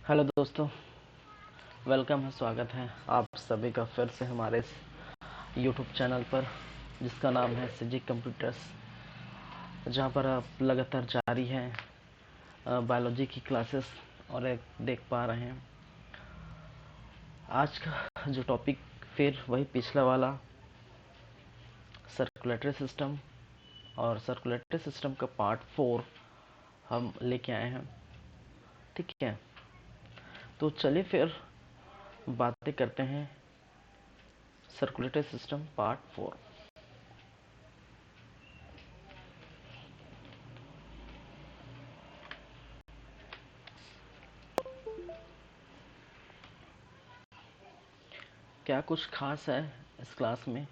Hello दोस्तों, welcome है, स्वागत है आप सभी का फिर से हमारे इस यूट्यूब चैनल पर जिसका नाम है सिजी कंप्यूटर्स, जहां पर आप लगातार जारी है बायोलॉजी की क्लासेस और एक देख पा रहे हैं। आज का जो टॉपिक फिर वही पिछला वाला सर्कुलेटरी सिस्टम, और सर्कुलेटरी सिस्टम का पार्ट 4 हम लेके आए हैं। ठीक है, तो चलिए फिर बातें करते हैं सर्कुलेटरी सिस्टम पार्ट 4। क्या कुछ खास है इस क्लास में?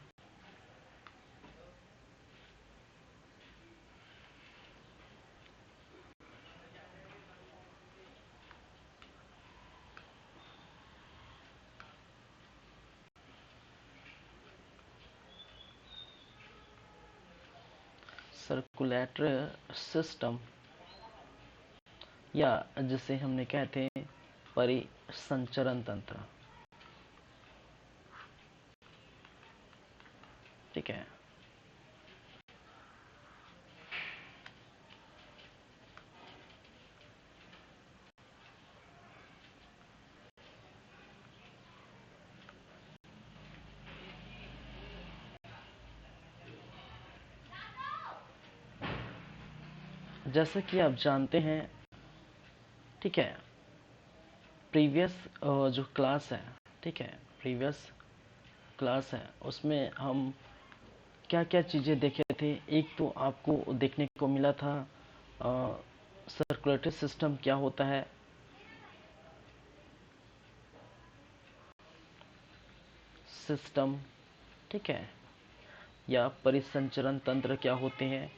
सर्कुलेटरी सिस्टम, या जिसे हमने कहते हैं परिसंचरण तंत्र। ठीक है, जैसे कि आप जानते हैं, ठीक है, प्रीवियस जो क्लास है, ठीक है, प्रीवियस क्लास है उसमें हम क्या क्या चीज़ें देखे थे। एक तो आपको देखने को मिला था सर्कुलेटरी सिस्टम क्या होता है, सिस्टम, ठीक है, या परिसंचरण तंत्र क्या होते हैं।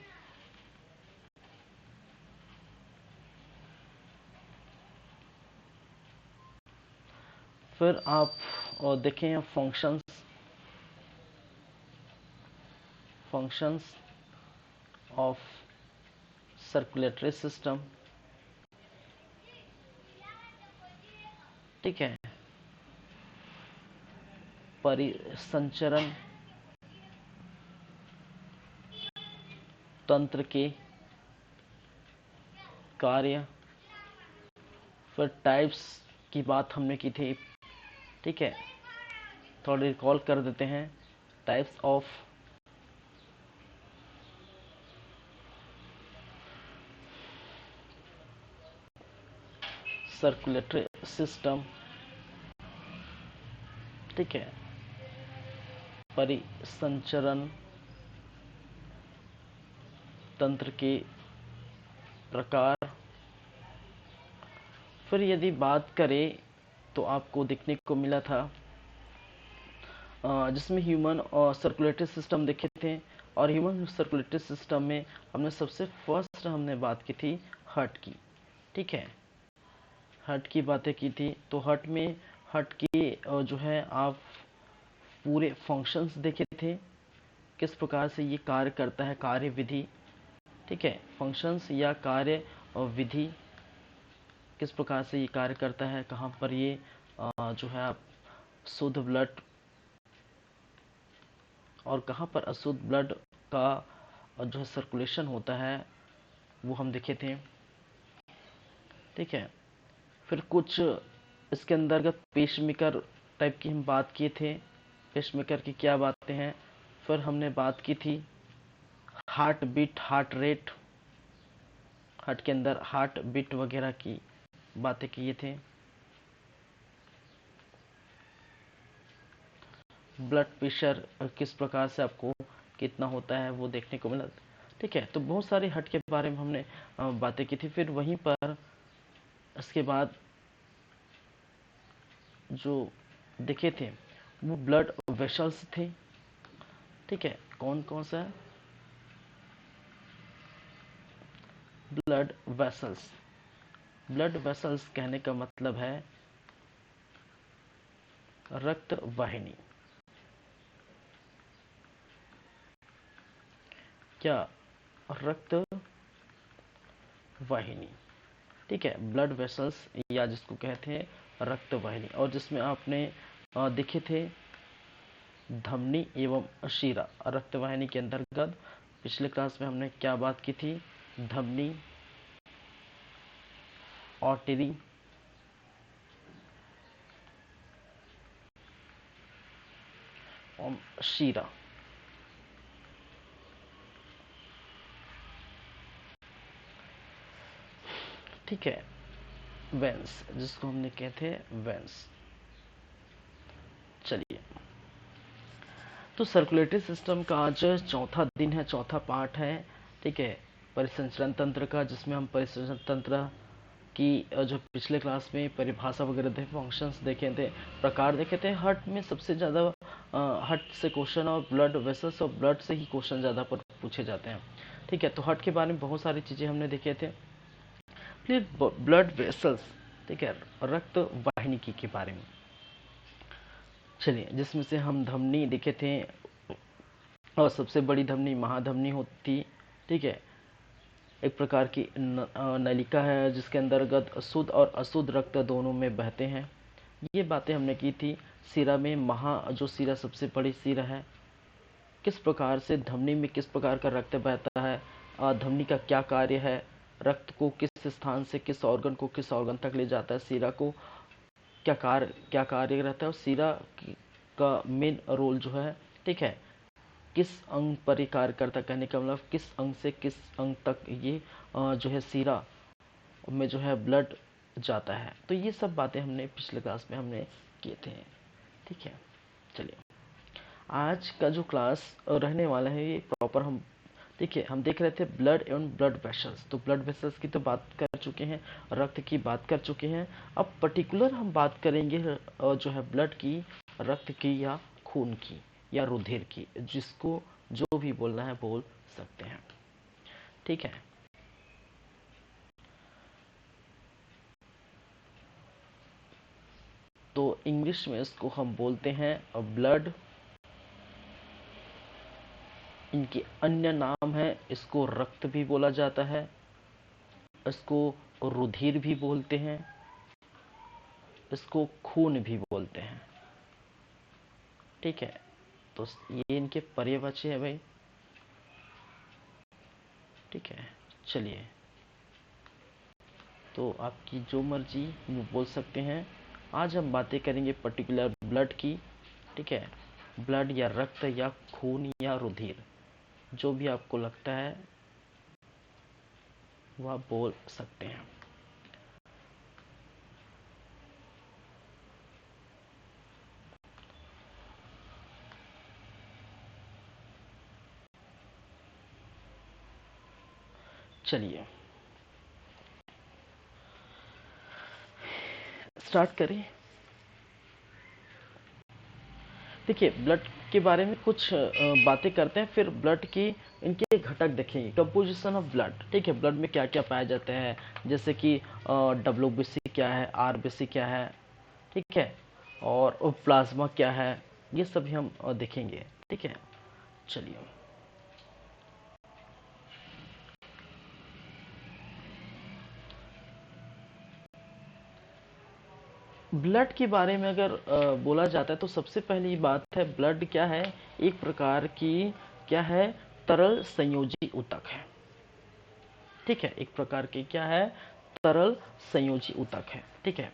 फिर आप देखें functions, functions of circulatory system, ठीक है, परिसंचरण तंत्र के कार्य। फिर टाइप्स की बात हमने की थी, ठीक है, थोड़ा रिकॉल कर देते हैं। टाइप्स ऑफ सर्कुलेटरी सिस्टम, ठीक है, परिसंचरण तंत्र के प्रकार। फिर यदि बात करें तो आपको देखने को मिला था जिसमें ह्यूमन और सर्कुलेटरी सिस्टम देखे थे। और ह्यूमन सर्कुलेटरी सिस्टम में हमने सबसे फर्स्ट हमने बात की थी हार्ट की, ठीक है, हार्ट की बातें की थी। तो हार्ट में हार्ट के जो है आप पूरे फंक्शंस देखे थे, किस प्रकार से ये कार्य करता है, कार्य विधि, ठीक है, फंक्शंस या कार्य और विधि किस प्रकार से ये कार्य करता है, कहाँ पर ये जो है आप शुद्ध ब्लड और कहाँ पर अशुद्ध ब्लड का जो है सर्कुलेशन होता है, वो हम देखे थे। ठीक है, फिर कुछ इसके अंतर्गत पेसमेकर टाइप की हम बात किए थे, पेसमेकर की क्या बातें हैं। फिर हमने बात की थी heart beat, heart rate, heart के अंदर हार्ट बीट वगैरह की बातें किए थे। ब्लड प्रेशर किस प्रकार से आपको कितना होता है वो देखने को मिला। ठीक है, तो बहुत सारे हार्ट के बारे में हमने बातें की थी। फिर वहीं पर इसके बाद जो देखे थे वो ब्लड वेसल्स थे, ठीक है, कौन कौन सा? ब्लड वेसल्स, ब्लड वेसल्स कहने का मतलब है रक्त वाहिनी। क्या? रक्त वाहिनी। ठीक है, ब्लड वेसल्स या जिसको कहते हैं रक्त वाहिनी, और जिसमें आपने देखे थे धमनी एवं शिरा। रक्त वाहिनी के अंतर्गत पिछले क्लास में हमने क्या बात की थी, धमनी, आर्टरी, और शिरा। ठीक है, वेंस जिसको हमने कहते हैं वेंस। चलिए, तो सर्कुलेटरी सिस्टम का आज चौथा दिन है, चौथा पार्ट है। ठीक है, परिसंचरण तंत्र का, जिसमें हम परिसंचरण तंत्र की जो पिछले क्लास में परिभाषा वगैरह थे, फंक्शंस देखे थे, प्रकार देखे थे। हार्ट में सबसे ज़्यादा हार्ट से क्वेश्चन और ब्लड वेसल्स और ब्लड से ही क्वेश्चन ज़्यादा पर पूछे जाते हैं। ठीक है, तो हार्ट के बारे में बहुत सारी चीज़ें हमने देखे थे। फिर ब्लड वेसल्स, ठीक है, रक्त वाहिनी के बारे में। चलिए, जिसमें से हम धमनी देखे थे, और सबसे बड़ी धमनी महाधमनी होती। ठीक है, एक प्रकार की नलिका है जिसके अंतर्गत शुद्ध और अशुद्ध रक्त दोनों में बहते हैं। ये बातें हमने की थी। सिरा में जो सिरा सबसे बड़ी सिरा है, किस प्रकार से धमनी में किस प्रकार का रक्त बहता है, धमनी का क्या कार्य है, रक्त को किस स्थान से किस ऑर्गन को किस ऑर्गन तक ले जाता है, सिरा को क्या कार्य रहता है, और सिरा का मेन रोल जो है, ठीक है, किस अंग पर ये कार्य करता, कहने का मतलब किस अंग से किस अंग तक ये जो है सिरा में जो है ब्लड जाता है। तो ये सब बातें हमने पिछले क्लास में हमने किए थे। ठीक है, चलिए, आज का जो क्लास रहने वाला है ये प्रॉपर हम देखिए, हम देख रहे थे ब्लड एवं ब्लड वेसल्स। तो ब्लड वेसल्स की तो बात कर चुके हैं, रक्त की बात कर चुके हैं। अब पर्टिकुलर हम बात करेंगे जो है ब्लड की, रक्त की, या खून की, या रुधिर की, जिसको जो भी बोलना है बोल सकते हैं। ठीक है, तो इंग्लिश में इसको हम बोलते हैं ब्लड। इनके अन्य नाम है, इसको रक्त भी बोला जाता है, इसको रुधिर भी बोलते हैं, इसको खून भी बोलते हैं। ठीक है, तो ये इनके पर्यायवाची है भाई। ठीक है, चलिए, तो आपकी जो मर्जी वो बोल सकते हैं। आज हम बातें करेंगे पर्टिकुलर ब्लड की। ठीक है, ब्लड या रक्त या खून या रुधिर, जो भी आपको लगता है वह बोल सकते हैं। चलिए, स्टार्ट करें। देखिए, ब्लड के बारे में कुछ बातें करते हैं, फिर ब्लड की इनके घटक देखेंगे, कंपोजिशन ऑफ ब्लड। ठीक है, ब्लड में क्या क्या पाया जाता है, जैसे कि WBC क्या है, RBC क्या है, ठीक है, और प्लाज्मा क्या है, ये सभी हम देखेंगे। ठीक है, चलिए, ब्लड के बारे में अगर बोला जाता है तो सबसे पहली बात है, ब्लड क्या है, एक प्रकार की क्या है, तरल संयोजी ऊतक है। ठीक है, एक प्रकार की क्या है, तरल संयोजी ऊतक है। ठीक है,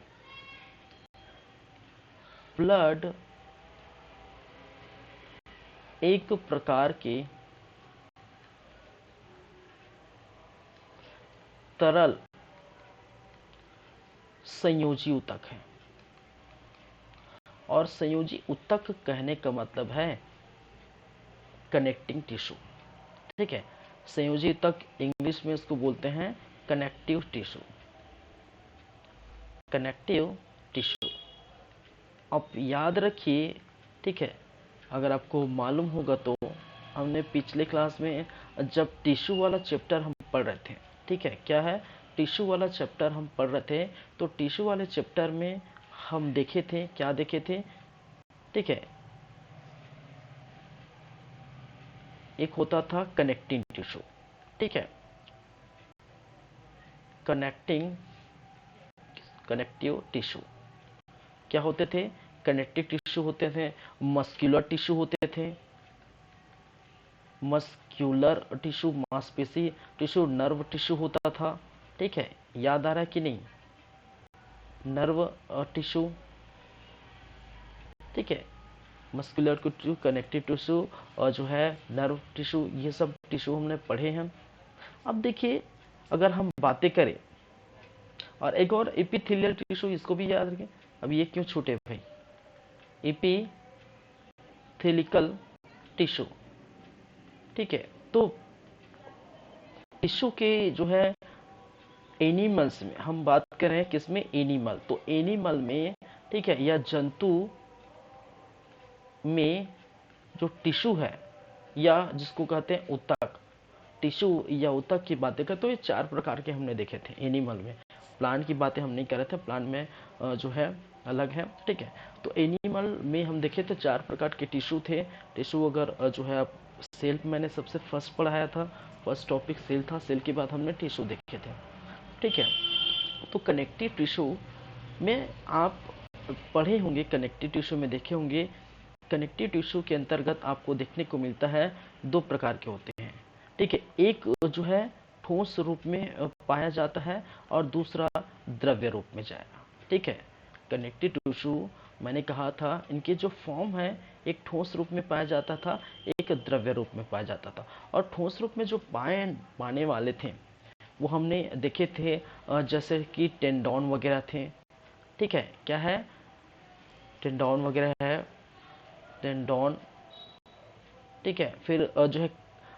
ब्लड एक प्रकार के तरल संयोजी ऊतक है, और संयोजी ऊतक कहने का मतलब है कनेक्टिंग टिश्यू। ठीक है, संयोजी ऊतक इंग्लिश में इसको बोलते हैं कनेक्टिव टिश्यू। कनेक्टिव टिश्यू, आप याद रखिए। ठीक है, अगर आपको मालूम होगा तो हमने पिछले क्लास में जब टिश्यू वाला चैप्टर हम पढ़ रहे थे, ठीक है, क्या है, टिश्यू वाला चैप्टर हम पढ़ रहे थे, तो टिश्यू वाले चैप्टर में हम देखे थे, क्या देखे थे, ठीक है, एक होता था कनेक्टिंग टिश्यू। ठीक है, कनेक्टिंग कनेक्टिव टिश्यू क्या होते थे? कनेक्टिव टिश्यू होते थे, मस्कुलर टिश्यू होते थे, मस्क्यूलर टिश्यू मांसपेशी टिश्यू, नर्व टिश्यू होता था। ठीक है, याद आ रहा है कि नहीं? नर्व टिश्यू, ठीक है, मस्कुलर टिश्यू, कनेक्टिव टिश्यू और जो है नर्व टिश्यू, ये सब टिश्यू हमने पढ़े हैं। अब देखिए अगर हम बातें करें, और एक और एपिथेलियल टिश्यू, इसको भी याद रखें। अब ये क्यों छूटे भाई? एपिथेलिकल टिश्यू, ठीक है। तो टिश्यू के जो है एनिमल्स में हम बात कर रहे हैं, किसमें? एनिमल। तो एनिमल में, ठीक है, या जंतु में जो टिश्यू है, या जिसको कहते हैं ऊतक, टिश्यू या ऊतक की बातें करें तो ये 4 प्रकार के हमने देखे थे एनिमल में। प्लांट की बातें हम नहीं कर रहे थे, प्लांट में जो है अलग है, ठीक है। तो एनिमल में हम देखे तो 4 प्रकार के टिश्यू थे। टिश्यू अगर जो है सेल मैंने सबसे फर्स्ट पढ़ाया था, फर्स्ट टॉपिक सेल था, सेल के बाद हमने टिश्यू देखे थे, ठीक है। तो कनेक्टिव टिश्यू में आप पढ़े होंगे, कनेक्टिव टिश्यू में देखे होंगे। कनेक्टिव टिश्यू के अंतर्गत आपको देखने को मिलता है 2 प्रकार के होते हैं, ठीक है। एक जो है ठोस रूप में पाया जाता है और दूसरा द्रव्य रूप में जाएगा, ठीक है। कनेक्टिव टिश्यू मैंने कहा था इनके जो फॉर्म है, एक ठोस रूप में पाया जाता था, एक द्रव्य रूप में पाया जाता था। और ठोस रूप में जो पाने वाले थे वो हमने देखे थे, जैसे कि टेंडोन वगैरह थे, ठीक है। क्या है? टेंडोन वगैरह है, टेंडोन, ठीक है। फिर जो है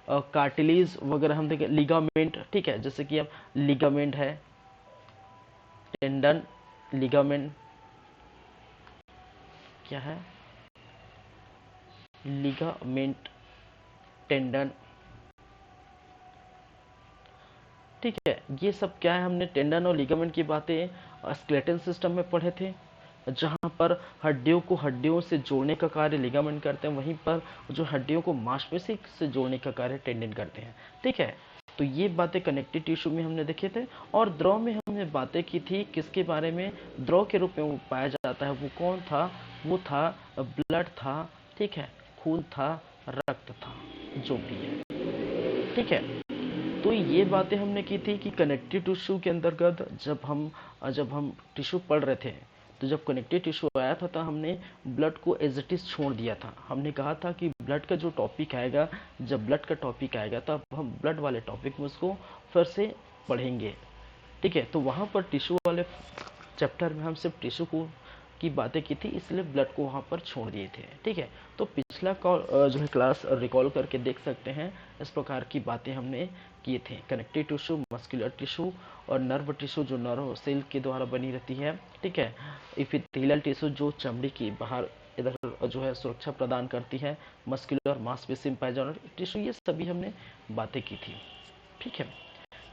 कार्टिलेज वगैरह हम देखें, लिगामेंट, ठीक है, जैसे कि अब लिगामेंट है, टेंडन, लिगामेंट, क्या है? लिगामेंट, टेंडन, ठीक है। ये सब क्या है? हमने टेंडन और लिगामेंट की बातें स्केलेटन सिस्टम में पढ़े थे, जहां पर हड्डियों को हड्डियों से जोड़ने का कार्य लिगामेंट करते हैं, वहीं पर जो हड्डियों को मांसपेशी से जोड़ने का कार्य टेंडन करते हैं, ठीक है। तो ये बातें कनेक्टिव टिश्यू में हमने देखे थे। और द्रव में हमने बातें की थी किसके बारे में? द्रव के रूप में वो पाया जाता है, वो कौन था? वो था ब्लड था, ठीक है, खून था, रक्त था, जो भी है, ठीक है। तो ये बातें हमने की थी कि कनेक्टिव टिश्यू के अंतर्गत जब हम टिश्यू पढ़ रहे थे, तो जब कनेक्टिव टिश्यू आया था तो हमने ब्लड को एज इट इज छोड़ दिया था। हमने कहा था कि ब्लड का जो टॉपिक आएगा, जब ब्लड का टॉपिक आएगा तब हम ब्लड वाले टॉपिक में उसको फिर से पढ़ेंगे, ठीक है। तो वहाँ पर टिश्यू वाले चैप्टर में हम सिर्फ टिश्यू को की बातें की थी, इसलिए ब्लड को वहाँ पर छोड़ दिए थे, ठीक है। तो पिछला जो है क्लास रिकॉल करके देख सकते हैं, इस प्रकार की बातें हमने किए थे। कनेक्टिव टिश्यू, मस्कुलर टिश्यू और नर्व टिश्यू जो नर्व सेल के द्वारा बनी रहती है, ठीक है। इपिथेलियल टिश्यू जो चमड़ी की बाहर इधर जो है सुरक्षा प्रदान करती है, मस्कुलर मांसपेशी में पाए जाने वाले टिश्यू, ये सभी हमने बातें की थी, ठीक है।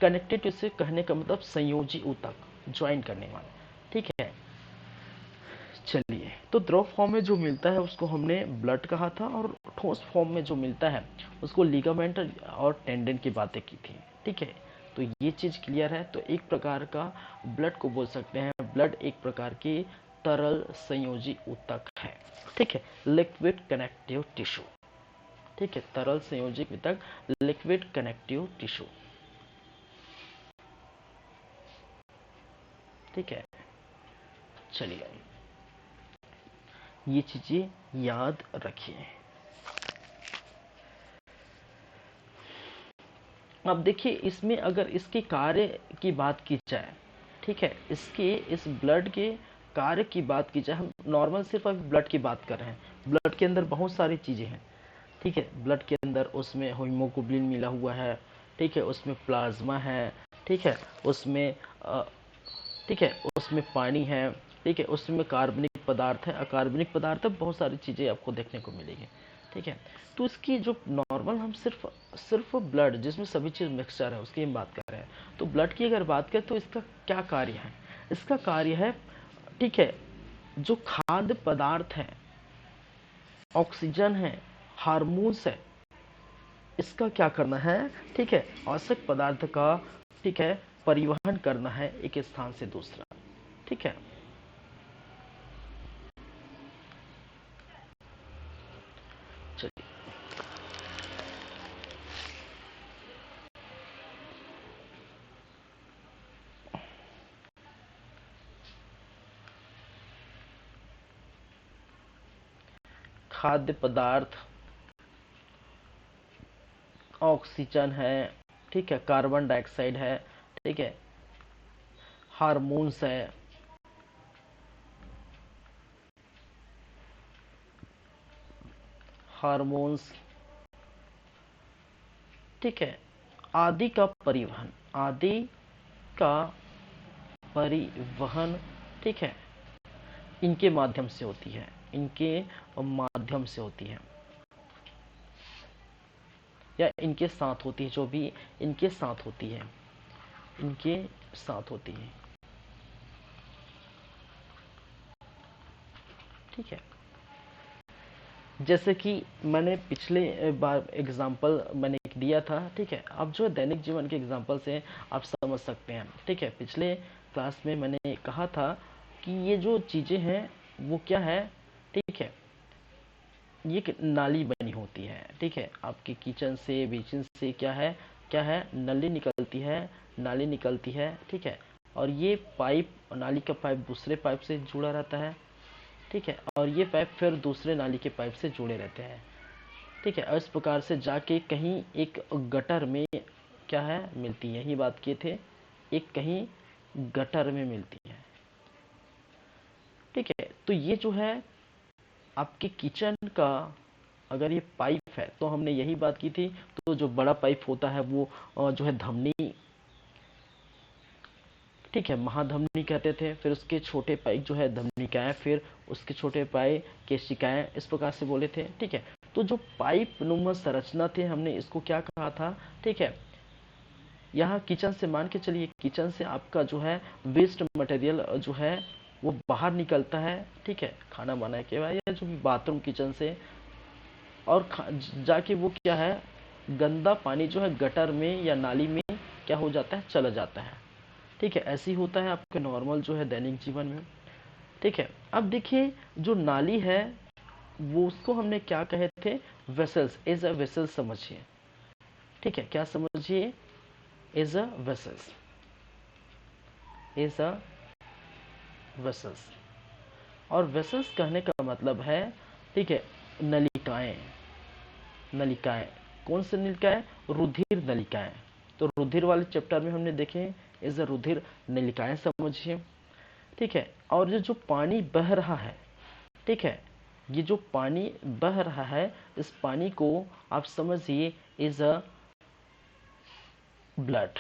कनेक्टिव टिश्यू कहने का मतलब संयोजी ऊतक, ज्वाइन करने वाला, ठीक है। चलिए, तो द्रव फॉर्म में जो मिलता है उसको हमने ब्लड कहा था, और ठोस फॉर्म में जो मिलता है उसको लिगामेंट और टेंडन की बातें की थी, ठीक है। तो ये चीज क्लियर है। तो एक प्रकार का ब्लड को बोल सकते हैं, ब्लड एक प्रकार की तरल संयोजी ऊतक है, ठीक है, लिक्विड कनेक्टिव टिश्यू, ठीक है, तरल संयोजी ऊतक, लिक्विड कनेक्टिव टिश्यू, ठीक है। चलिए, ये चीजें याद रखिए। अब देखिए, इसमें अगर इसके कार्य की बात की जाए, ठीक है, इस ब्लड के कार्य की बात की जाए, हम नॉर्मल सिर्फ अभी ब्लड की बात कर रहे हैं। ब्लड के अंदर बहुत सारी चीजें हैं, ठीक है। ब्लड के अंदर उसमें हीमोग्लोबिन मिला हुआ है, ठीक है, उसमें प्लाज्मा है, ठीक है, उसमें ठीक है, उसमें पानी है, ठीक है, उसमें कार्बनिक पदार्थ है, अकार्बनिक पदार्थ है, बहुत सारी चीज़ें आपको देखने को मिलेगी, ठीक है। तो इसकी जो नॉर्मल हम सिर्फ ब्लड जिसमें सभी चीज़ मिक्सचर है उसकी हम बात कर रहे हैं। तो ब्लड की अगर बात करें तो इसका क्या कार्य है? इसका कार्य है, ठीक है, जो खाद्य पदार्थ है, ऑक्सीजन है, हार्मोन्स है, इसका क्या करना है, ठीक है, आवश्यक पदार्थ का, ठीक है, परिवहन करना है एक स्थान से दूसरा, ठीक है। चलिए, खाद्य पदार्थ, ऑक्सीजन है, ठीक है, कार्बन डाइऑक्साइड है, ठीक है, हार्मोन्स है, हार्मोन्स, ठीक है, आदि का परिवहन, आदि का परिवहन, ठीक है, इनके माध्यम से होती है, इनके माध्यम से होती है, या इनके साथ होती है, जो भी इनके साथ होती है, इनके साथ होती है, ठीक है। जैसे कि मैंने पिछले बार एग्जाम्पल मैंने एक दिया था, ठीक है। अब जो दैनिक जीवन के एग्जाम्पल से आप समझ सकते हैं, ठीक है। पिछले क्लास में मैंने कहा था कि ये जो चीज़ें हैं वो क्या है, ठीक है, ये एक नाली बनी होती है, ठीक है। आपके किचन से, बेसिन से क्या है, नली निकलती है, नाली निकलती है, ठीक है। और ये पाइप, नाली का पाइप दूसरे पाइप से जुड़ा रहता है, ठीक है। और ये पाइप फिर दूसरे नाली के पाइप से जुड़े रहते हैं, ठीक है। और इस प्रकार से जाके कहीं एक गटर में क्या है, मिलती है, यही बात किए थे, एक कहीं गटर में मिलती है, ठीक है। तो ये जो है आपके किचन का, अगर ये पाइप है तो हमने यही बात की थी, तो जो बड़ा पाइप होता है वो जो है धमनी, ठीक है, महाधमनी कहते थे। फिर उसके छोटे पाइप जो है धमनिकाएं, फिर उसके छोटे पाइप केशिकाएं, इस प्रकार से बोले थे, ठीक है। तो जो पाइप नुमा संरचना थे, हमने इसको क्या कहा था, ठीक है। यहाँ किचन से, मान के चलिए किचन से आपका जो है वेस्ट मटेरियल जो है वो बाहर निकलता है, ठीक है, खाना बनाने के बाद, या जो भी बाथरूम किचन से, और जाके वो क्या है, गंदा पानी जो है गटर में या नाली में क्या हो जाता है, चला जाता है, ठीक है। ऐसे ही होता है आपके नॉर्मल जो है दैनिक जीवन में, ठीक है। अब देखिए जो नाली है वो, उसको हमने क्या कहे थे, वेसल्स, एज अ वेसल समझिए, ठीक है। क्या समझिए, as a vessels, as a vessels. और वेसल्स कहने का मतलब है, ठीक है, नलिकाएं, नलिकाएं, कौन सी नलिकाएं, रुधिर नलिकाएं। तो रुधिर वाले चैप्टर में हमने देखे एज अ रुधिर नलिकाएं समझिए, ठीक है। और ये जो पानी बह रहा है, ठीक है, ये जो पानी बह रहा है, इस पानी को आप समझिए इज अ ब्लड,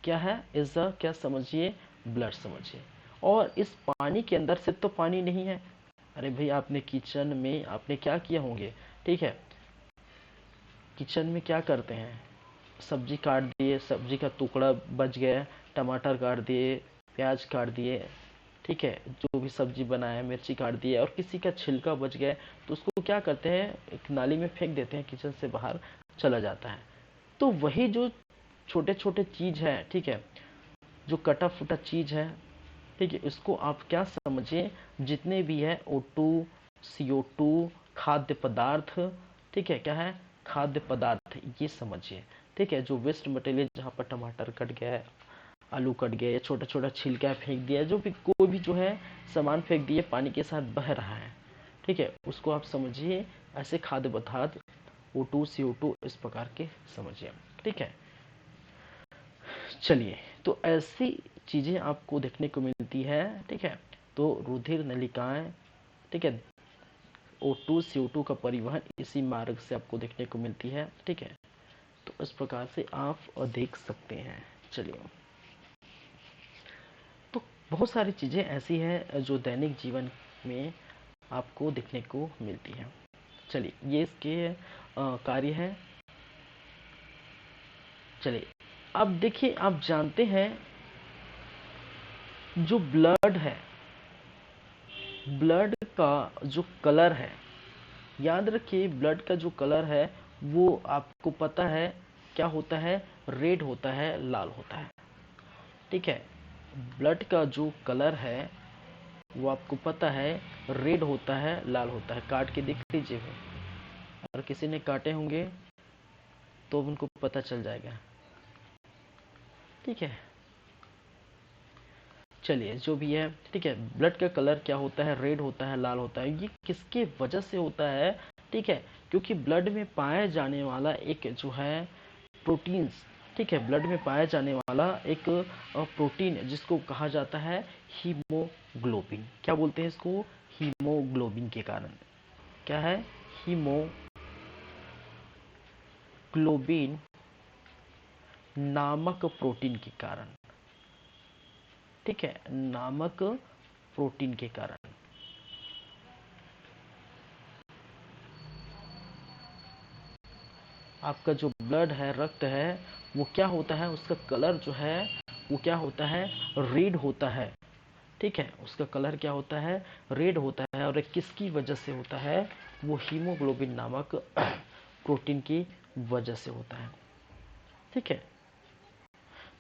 क्या है, इज अ, क्या समझिए, ब्लड समझिए। और इस पानी के अंदर सिर्फ तो पानी नहीं है, अरे भाई आपने किचन में आपने क्या किया होंगे, ठीक है, किचन में क्या करते हैं, सब्जी काट दिए, सब्जी का टुकड़ा बच गया, टमाटर काट दिए, प्याज काट दिए, ठीक है, जो भी सब्जी बनाया, मिर्ची काट दिए, और किसी का छिलका बच गया, तो उसको क्या करते हैं, एक नाली में फेंक देते हैं, किचन से बाहर चला जाता है। तो वही जो छोटे छोटे चीज है, ठीक है, जो कटा फुटा चीज है, ठीक है, इसको आप क्या समझिए, जितने भी है O2, CO2, खाद्य पदार्थ, ठीक है, क्या है, खाद्य पदार्थ, ये समझिए, ठीक है। जो वेस्ट मटेरियल, जहाँ पर टमाटर कट गया है, आलू कट गया, या छोटा छोटा छिलका फेंक दिया, जो भी कोई भी जो है सामान फेंक दिए, पानी के साथ बह रहा है, ठीक है, उसको आप समझिए ऐसे खाद्य पदार्थ, O2, CO2, इस प्रकार के समझिए, ठीक है। चलिए, तो ऐसी चीजें आपको देखने को मिलती है, ठीक है। तो रुधिर नलिकाएं, ठीक है, O2, CO2 का परिवहन इसी मार्ग से आपको देखने को मिलती है, ठीक है। तो इस प्रकार से आप देख सकते हैं। चलिए, तो बहुत सारी चीजें ऐसी हैं जो दैनिक जीवन में आपको देखने को मिलती हैं। चलिए, ये इसके कार्य है। चलिए, अब देखिए, आप जानते हैं जो ब्लड है, ब्लड का जो कलर है, याद रखिए ब्लड का जो कलर है वो आपको पता है क्या होता है, रेड होता है, लाल होता है, ठीक है। ब्लड का जो कलर है वो आपको पता है रेड होता है, लाल होता है। काट के देख लीजिएगा, और किसी ने काटे होंगे तो उनको पता चल जाएगा। ठीक है, चलिए जो भी है, ठीक है। ब्लड का कलर क्या होता है? रेड होता है, लाल होता है। ये किसके वजह से होता है? ठीक है, क्योंकि ब्लड में पाया जाने वाला एक जो है प्रोटीन्स, ठीक है, ब्लड में पाया जाने वाला एक प्रोटीन जिसको कहा जाता है हीमोग्लोबिन। क्या बोलते हैं इसको? हीमोग्लोबिन के कारण। क्या है? हीमोग्लोबिन नामक प्रोटीन के कारण। ठीक है, नामक प्रोटीन के कारण। आपका जो ब्लड है, रक्त है, वो क्या होता है? उसका कलर जो है वो क्या होता है? रेड होता है। ठीक है, उसका कलर क्या होता है? रेड होता है। और किसकी वजह से होता है? वो हीमोग्लोबिन नामक प्रोटीन की वजह से होता है। ठीक है,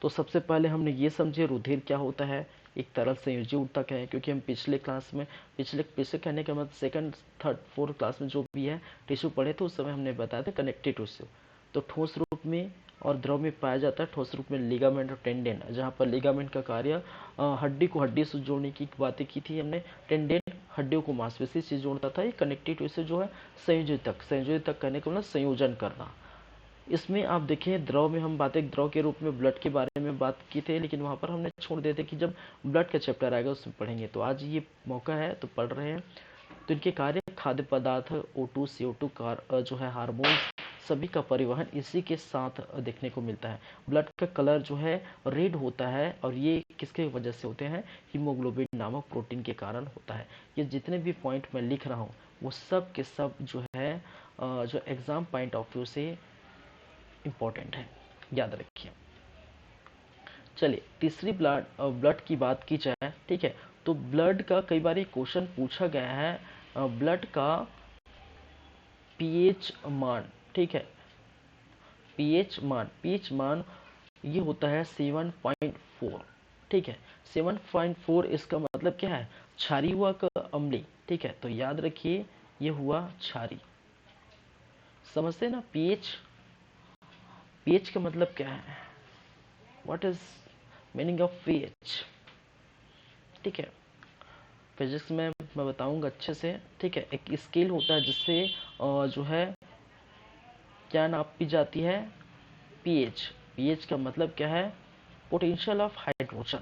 तो सबसे पहले हमने ये समझे रुधिर क्या होता है। एक तरल संयोजी ऊतक है, क्योंकि हम पिछले क्लास में, पिछले कहने का मतलब सेकंड थर्ड फोर्थ क्लास में जो भी है टिश्यू पढ़े थे, उस समय हमने बताया था कनेक्टिव टिश्यू। तो ठोस रूप में और द्रव में पाया जाता है। ठोस रूप में लिगामेंट और टेंडेन, जहाँ पर लिगामेंट का कार्य हड्डी को हड्डी से जोड़ने की बातें की थी हमने। टेंडेन हड्डियों को मांसपेशी से जोड़ता था। ये कनेक्टिव टिश्यू जो है संयोजितक, संयोजितक कहने का मतलब संयोजन करना। इसमें आप देखें, द्रव में हम बातें द्रव के रूप में ब्लड के बारे में बात की थे, लेकिन वहाँ पर हमने छोड़ दिए थे कि जब ब्लड का चैप्टर आएगा उसमें पढ़ेंगे। तो आज ये मौका है तो पढ़ रहे हैं। तो इनके कार्य खाद्य पदार्थ, O2 CO2 जो है हार्मोन, सभी का परिवहन इसी के साथ देखने को मिलता है। ब्लड का कलर जो है रेड होता है, और ये किसके वजह से होते हैं? हीमोग्लोबिन नामक प्रोटीन के कारण होता है। ये जितने भी पॉइंट मैं लिख रहा हूँ वो सब के सब जो है जो एग्जाम पॉइंट ऑफ व्यू से इम्पोर्टेंट है, याद रखिए। चलिए तीसरी ब्लड की बात की जाए। ठीक है, तो ब्लड का कई बार क्वेश्चन पूछा गया है, ब्लड का पीएच मान। ठीक है, पीएच मान ये होता है 7.4। ठीक है, 7.4 इसका मतलब क्या है? क्षारी हुआ का अम्ली। ठीक है, तो याद रखिए ये हुआ क्षारी। समझते ना? पीएच, पीएच का मतलब क्या है? What is meaning of pH? ठीक है, फिजिक्स में मैं बताऊंगा अच्छे से। ठीक है, एक स्केल होता है जिससे जो है क्या नापी जाती है? पीएच। पीएच का मतलब क्या है? पोटेंशियल ऑफ हाइड्रोजन,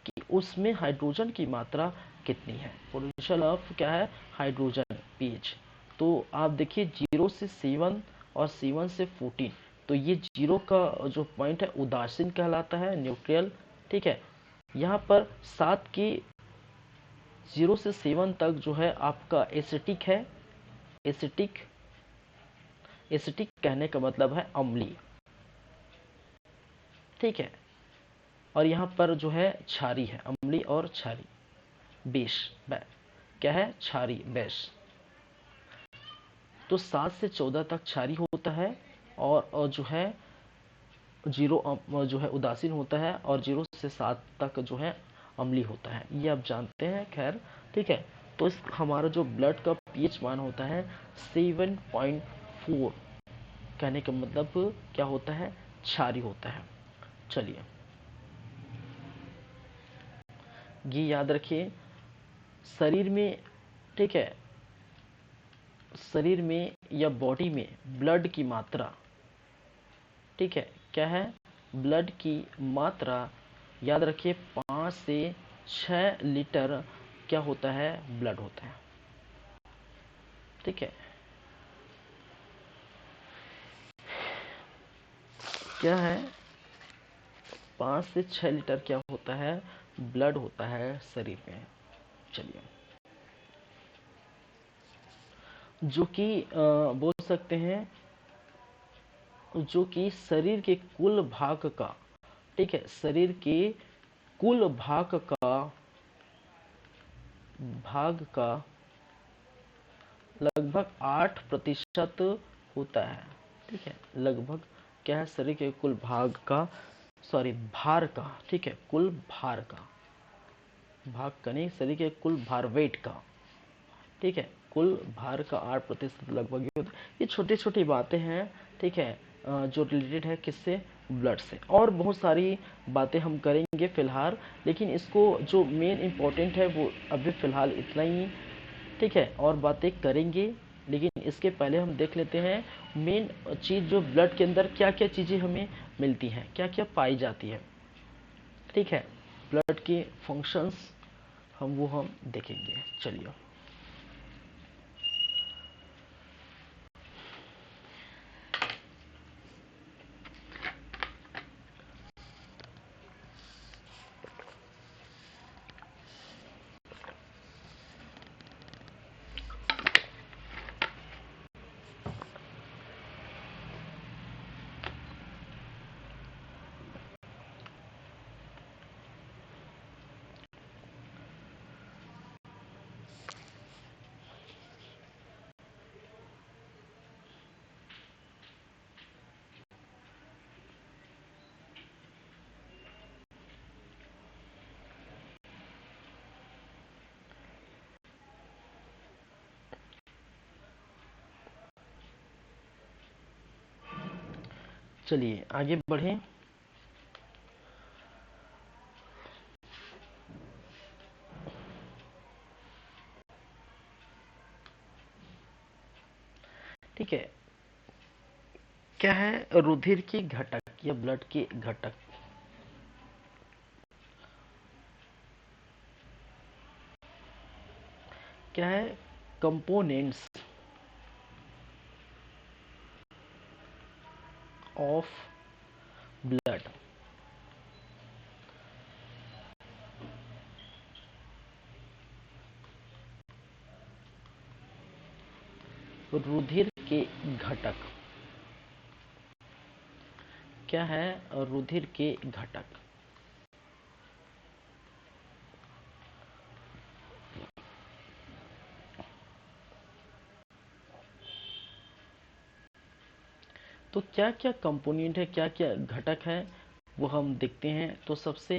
कि उसमें हाइड्रोजन की मात्रा कितनी है। पोटेंशियल ऑफ क्या है? Hydrogen, pH. तो आप देखिए 0 से 7 और 7 से 14, तो ये 0 का जो पॉइंट है उदासीन कहलाता है, न्यूट्रल। ठीक है, यहाँ पर 7 की 0 से 7 तक जो है आपका एसिटिक है। एसिटिक, एसिटिक कहने का मतलब है अम्लीय। ठीक है, और यहाँ पर जो है क्षारी है, अम्लीय और क्षारी। बेस, क्या है? क्षारी, बेस। तो 7 से 14 तक क्षारी होता है, और जो है 0 जो है उदासीन होता है, और 0 से 7 तक जो है अम्लीय होता है। ये आप जानते हैं, खैर। ठीक है, तो इस हमारा जो ब्लड का पीएच मान होता है 7.4, कहने का मतलब क्या होता है? क्षारी होता है। चलिए ये याद रखिए। शरीर में, ठीक है, शरीर में या बॉडी में ब्लड की मात्रा, ठीक है, क्या है? ब्लड की मात्रा याद रखिए 5 से 6 लीटर क्या होता है? ब्लड होता है। ठीक है, क्या है? 5 से 6 लीटर क्या होता है? ब्लड होता है शरीर में। चलिए, जो कि बोल सकते हैं, जो कि शरीर के कुल भाग का, ठीक है, शरीर के कुल भाग का लगभग 8% होता है। ठीक है, लगभग क्या है? शरीर के कुल भाग का सॉरी भार का, ठीक है, कुल भार का, भाग का नहीं, शरीर के कुल भार, वेट का, ठीक है, कुल भार का 8% लगभग ये होता है। ये छोटी छोटी बातें हैं, ठीक है, जो रिलेटेड है किससे, ब्लड से। और बहुत सारी बातें हम करेंगे फिलहाल, लेकिन इसको जो मेन इम्पोर्टेंट है वो अभी फिलहाल इतना ही, ठीक है, और बातें करेंगे। लेकिन इसके पहले हम देख लेते हैं मेन चीज़, जो ब्लड के अंदर क्या क्या चीज़ें हमें मिलती हैं, क्या क्या पाई जाती है, ठीक है, ब्लड के फंक्शंस हम देखेंगे। चलिए, चलिए आगे बढ़ें। ठीक है, क्या है रुधिर के घटक या ब्लड के घटक? क्या है कंपोनेंट्स ऑफ ब्लड? रुधिर के घटक क्या है? रुधिर के घटक, तो क्या क्या कंपोनेंट है, क्या क्या घटक है, वो हम देखते हैं। तो सबसे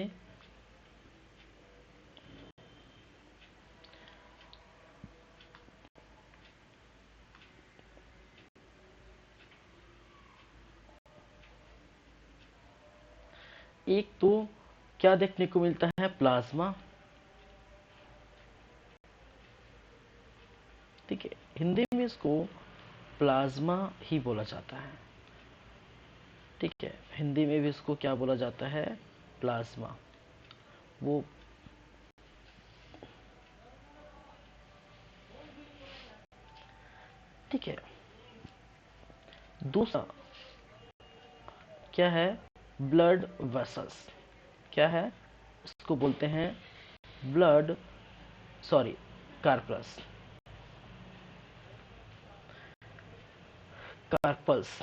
एक तो क्या देखने को मिलता है, प्लाज्मा, ठीक है, हिंदी में इसको प्लाज्मा ही बोला जाता है, ठीक है, हिंदी में भी इसको क्या बोला जाता है, प्लाज्मा। वो ठीक है। दूसरा क्या है, ब्लड वेसल्स, क्या है, इसको बोलते हैं blood, sorry, corpus, corpus,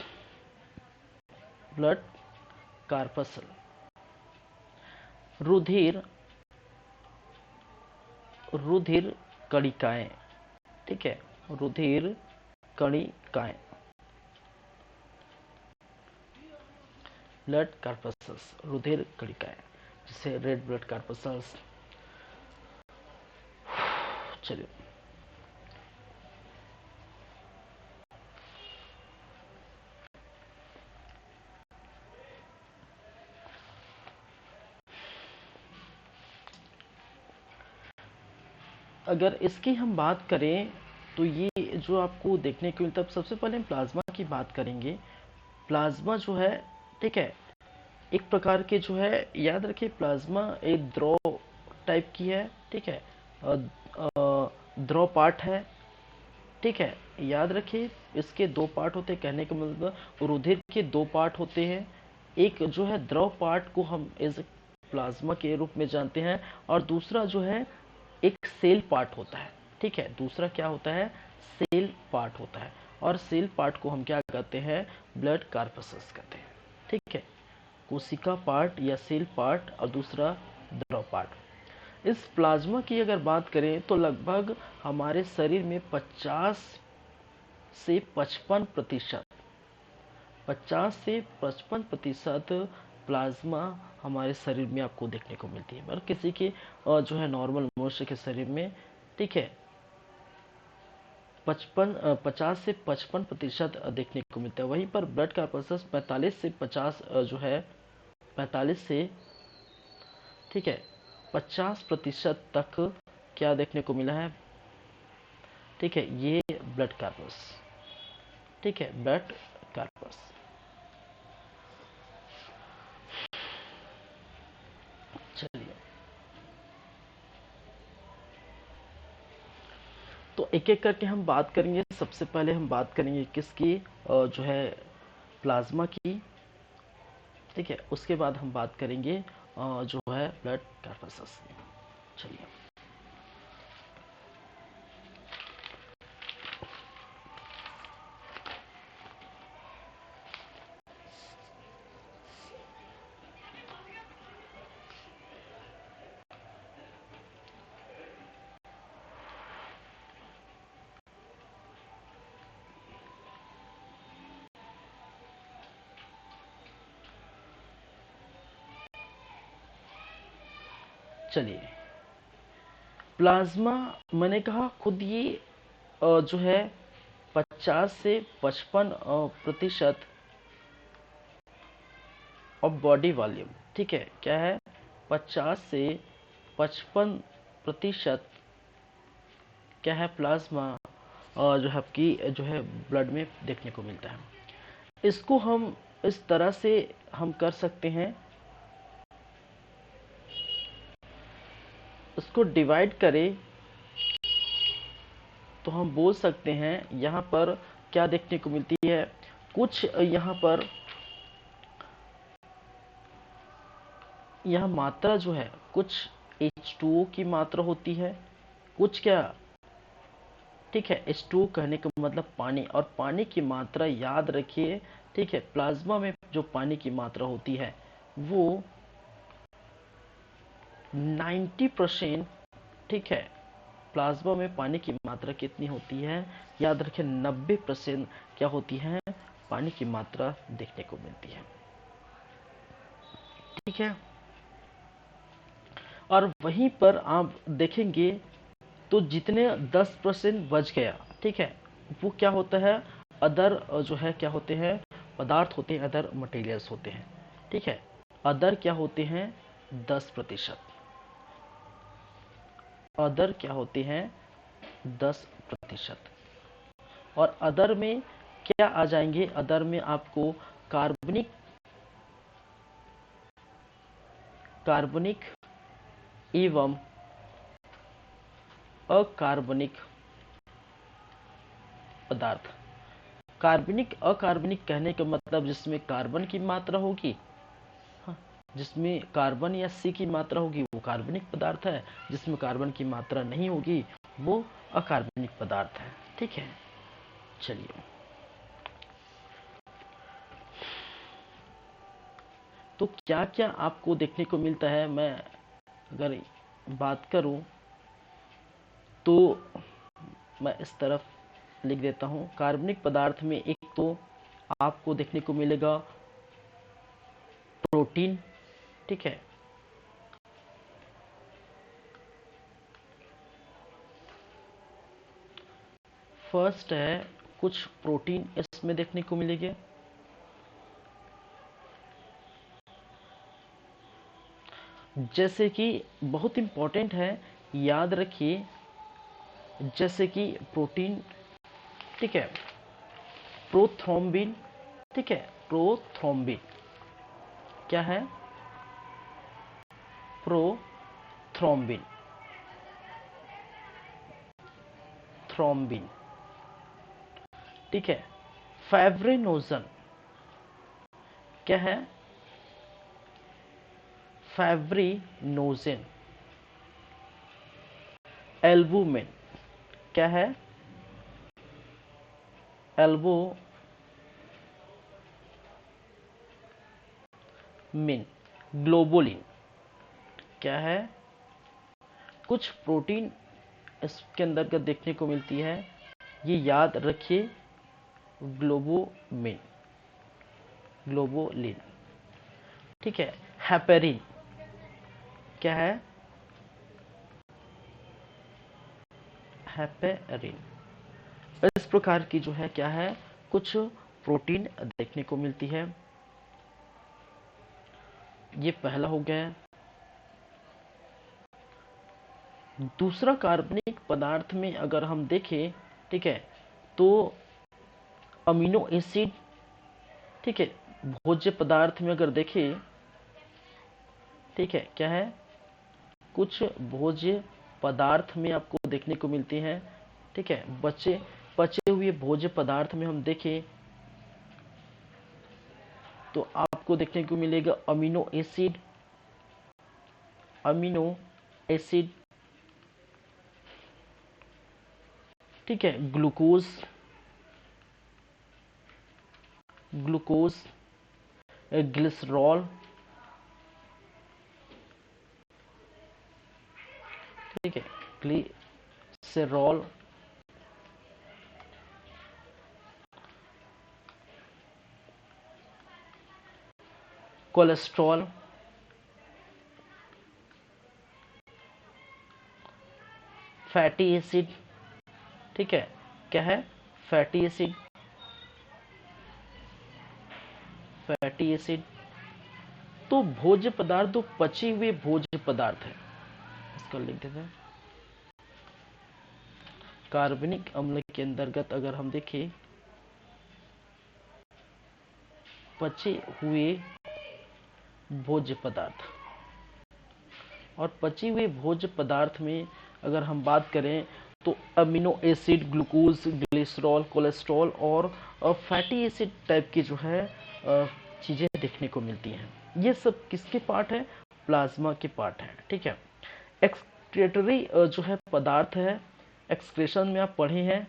blood corpuscle. रुधिर, रुधिर कणिकाएं, ठीक है, रुधिर कणिकाएं, ब्लड कार्पसल्स, रुधिर कणिकाएं, जिसे रेड ब्लड कार्पसल्स। चलिए, अगर इसकी हम बात करें तो ये जो आपको देखने को मिलता है, सबसे पहले हम प्लाज्मा की बात करेंगे। प्लाज्मा जो है, ठीक है, एक प्रकार के जो है, याद रखिए प्लाज्मा एक द्रव टाइप की है, ठीक है, द्रव पार्ट है, ठीक है, याद रखिए इसके दो पार्ट होते हैं, कहने का मतलब रुधिर के दो पार्ट होते हैं। एक जो है द्रव पार्ट को हम एज प्लाज्मा के रूप में जानते हैं, और दूसरा जो है एक सेल पार्ट होता है, ठीक है, दूसरा क्या होता है, सेल पार्ट होता है, और सेल पार्ट को हम क्या कहते हैं, ब्लड कार्पसस कहते हैं, ठीक है, कोशिका पार्ट या सेल पार्ट, और दूसरा द्रव पार्ट। इस प्लाज्मा की अगर बात करें तो लगभग हमारे शरीर में 50 से 55%, 50 से 55% प्लाज्मा हमारे शरीर में आपको देखने को मिलती है, पर किसी के जो है नॉर्मल मनुष्य के शरीर में, ठीक है, 50 से 55% देखने को मिलता है। वहीं पर ब्लड कार्पल्स 45 से 50 जो है 45 से, ठीक है, 50% तक क्या देखने को मिला है, ठीक है, ये ब्लड कार्पस, ठीक है, ब्लड कार्पस। चलिए, तो एक एक करके हम बात करेंगे। सबसे पहले हम बात करेंगे किसकी, जो है प्लाज्मा की, ठीक है। उसके बाद हम बात करेंगे जो है ब्लड कार्पस की। चलिए, चलिए, प्लाज्मा, मैंने कहा खुद ये जो है 50 से 55% ऑफ बॉडी वॉल्यूम, ठीक है, क्या है, 50 से 55% क्या है, प्लाज्मा जो है आपकी जो है ब्लड में देखने को मिलता है। इसको हम इस तरह से हम कर सकते हैं, इसको डिवाइड करें तो हम बोल सकते हैं यहाँ पर क्या देखने को मिलती है, कुछ यहाँ पर यह मात्रा जो है कुछ H2O की मात्रा होती है, कुछ क्या, ठीक है, H2O कहने का मतलब पानी, और पानी की मात्रा याद रखिए, ठीक है, प्लाज्मा में जो पानी की मात्रा होती है वो 90%, ठीक है, प्लाज्मा में पानी की मात्रा कितनी होती है, याद रखें 90% क्या होती है, पानी की मात्रा देखने को मिलती है, ठीक है। और वहीं पर आप देखेंगे तो जितने 10% बच गया, ठीक है, वो क्या होता है, अदर जो है क्या होते हैं, पदार्थ होते हैं, अदर मटेरियल्स होते हैं, ठीक है। अदर क्या होते हैं, 10%, अदर क्या होते हैं, 10%। और अदर में क्या आ जाएंगे, अदर में आपको कार्बनिक कार्बनिक एवं अकार्बनिक पदार्थ। कार्बनिक अकार्बनिक कहने का मतलब जिसमें कार्बन की मात्रा होगी, हाँ, जिसमें कार्बन या सी की मात्रा होगी वो कार्बनिक पदार्थ है, जिसमें कार्बन की मात्रा नहीं होगी वो अकार्बनिक पदार्थ है, ठीक है। चलिए, तो क्या क्या आपको देखने को मिलता है, मैं अगर बात करूं तो मैं इस तरफ लिख देता हूं। कार्बनिक पदार्थ में एक तो आपको देखने को मिलेगा प्रोटीन, ठीक है, फर्स्ट है कुछ प्रोटीन इसमें देखने को मिलेंगे, जैसे कि बहुत इंपॉर्टेंट है, याद रखिए, जैसे कि प्रोटीन, ठीक है, प्रोथ्रोम्बिन, ठीक है, प्रोथ्रोम्बिन क्या है, प्रोथ्रोम्बिन, थ्रोम्बिन, ठीक है। फाइब्रिनोजन क्या है, फाइब्रिनोजन। एल्बुमिन क्या है, एल्बुमिन। ग्लोबुलिन क्या है, कुछ प्रोटीन इसके अंतर्गत देखने को मिलती है, ये याद रखिए, ग्लोबुमिन, ग्लोबुलिन। ठीक है। हेपेरिन क्या है? हेपेरिन। इस प्रकार की जो है क्या है, कुछ प्रोटीन देखने को मिलती है। ये पहला हो गया। दूसरा, कार्बनिक पदार्थ में अगर हम देखें, ठीक है, तो अमीनो एसिड, ठीक है, भोज्य पदार्थ में अगर देखें, ठीक है, क्या है, कुछ भोज्य पदार्थ में आपको देखने को मिलती हैं। ठीक है, बचे पचे हुए भोज्य पदार्थ में हम देखें तो आपको देखने को मिलेगा अमीनो एसिड, अमीनो एसिड, ठीक है, ग्लूकोज, ग्लूकोज, ग्लिसरॉल, ठीक है, ग्लिसरॉल, कोलेस्ट्रॉल, फैटी एसिड, ठीक है, क्या है, फैटी एसिड, फैटी एसिड। तो भोज्य पदार्थ, तो पचे हुए भोज्य पदार्थ है, इसको लिख देते हैं। कार्बनिक अम्ल के अंतर्गत अगर हम देखें, पचे हुए भोज्य पदार्थ, और पचे हुए भोज्य पदार्थ में अगर हम बात करें तो amino acid, glucose, glycerol, cholesterol और फैटी एसिड टाइप की जो है चीजें देखने को मिलती हैं। ये सब किसके पार्ट है? प्लाज्मा के पार्ट है। ठीक है। एक्सक्रीटरी जो है पदार्थ है, एक्सक्रेशन में आप पढ़े हैं।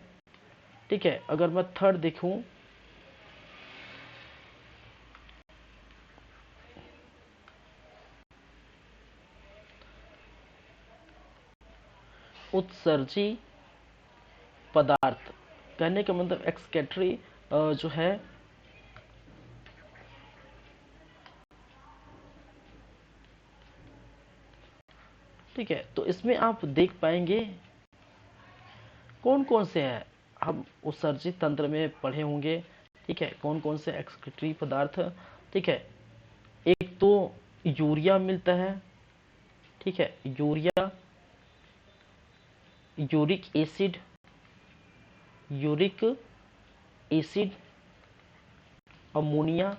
ठीक है, अगर मैं थर्ड देखूं, उत्सर्जी पदार्थ, कहने का मतलब एक्सक्रीटरी जो है ठीक है, तो इसमें आप देख पाएंगे कौन कौन से हैं, हम उत्सर्जित तंत्र में पढ़े होंगे। ठीक है, कौन कौन से एक्सक्रीटरी पदार्थ। ठीक है, एक तो यूरिया मिलता है। ठीक है, urea, uric acid, uric acid, ammonia,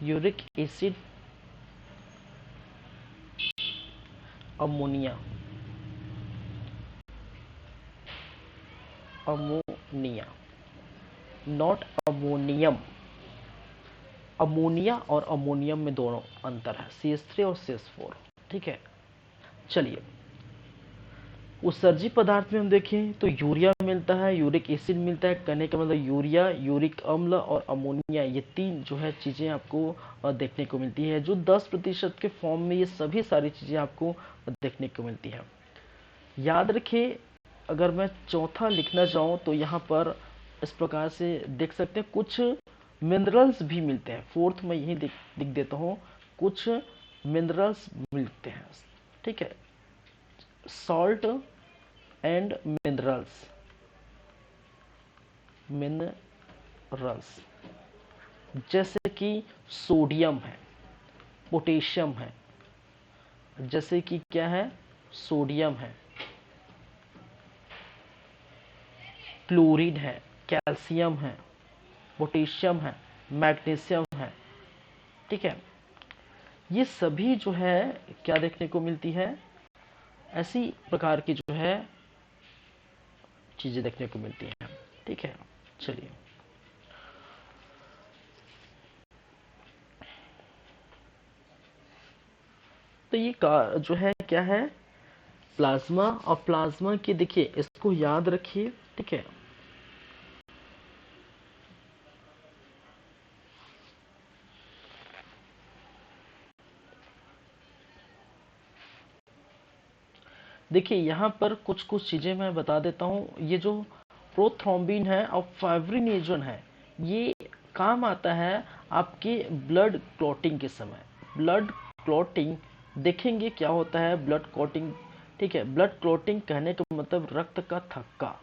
uric acid, ammonia, ammonia, not ammonium. Ammonia और अमोनियम में दोनों अंतर है, CH3 और CH4। ठीक है, चलिए उत्सर्जी पदार्थ में हम देखें तो यूरिया मिलता है, यूरिक एसिड मिलता है। कहने का मतलब यूरिया, यूरिक अम्ल और अमोनिया, ये तीन जो है चीजें आपको देखने को मिलती है, जो 10% के फॉर्म में ये सभी सारी चीजें आपको देखने को मिलती है। याद रखिए, अगर मैं चौथा लिखना चाहूँ तो यहाँ पर इस प्रकार से देख सकते हैं, कुछ मिनरल्स भी मिलते हैं। फोर्थ में यही लिख देता हूँ, कुछ मिनरल्स मिलते हैं। ठीक है, सॉल्ट एंड मिनरल्स, मिनरल्स जैसे कि सोडियम है, पोटेशियम है, जैसे कि क्या है, सोडियम है, क्लोरीन है, कैल्शियम है, पोटेशियम है, मैग्नीशियम है। ठीक है, ये सभी जो है क्या देखने को मिलती है, ऐसी प्रकार की जो है चीजें देखने को मिलती हैं। ठीक है, चलिए तो ये का जो है क्या है, प्लाज्मा। और प्लाज्मा की देखिए, इसको याद रखिए। ठीक है, देखिए यहाँ पर कुछ कुछ चीजें मैं बता देता हूँ। ये जो प्रोथ्रोम्बिन है और फाइब्रिनोजन है, ये काम आता है आपके ब्लड क्लॉटिंग के समय। ब्लड क्लॉटिंग देखेंगे क्या होता है ब्लड क्लॉटिंग। ठीक है, ब्लड क्लॉटिंग कहने का मतलब रक्त का थक्का।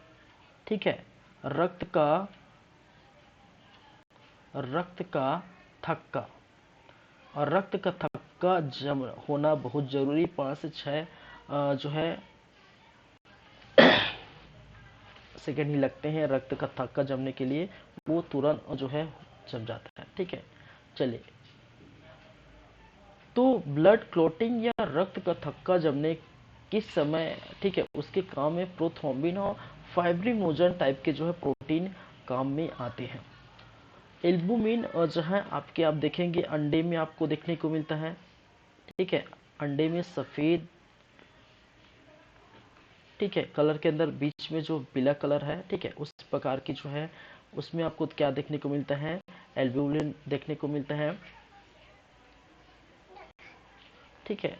ठीक है, रक्त का थक्का। और रक्त का थक्का जम होना बहुत जरूरी, 5 से 6 जो है सेकेंड ही लगते हैं रक्त का थक्का जमने के लिए, वो तुरंत जो है जम जाता है। ठीक है, चलिए, तो ब्लड क्लॉटिंग या रक्त का थक्का जमने किस समय, ठीक है, उसके काम में प्रोथ्रोम्बिन और फाइब्रिनोजन टाइप के जो है प्रोटीन काम में आते हैं। एल्बुमिन और जो है आपके आप देखेंगे अंडे में आपको देखने को मिलता है। ठीक है, अंडे में सफेद, ठीक है, कलर के अंदर बीच में जो पीला कलर है, ठीक है, उस प्रकार की जो है उसमें आपको क्या देखने को मिलता है, एल्ब्यूमिन देखने को मिलता है। ठीक है,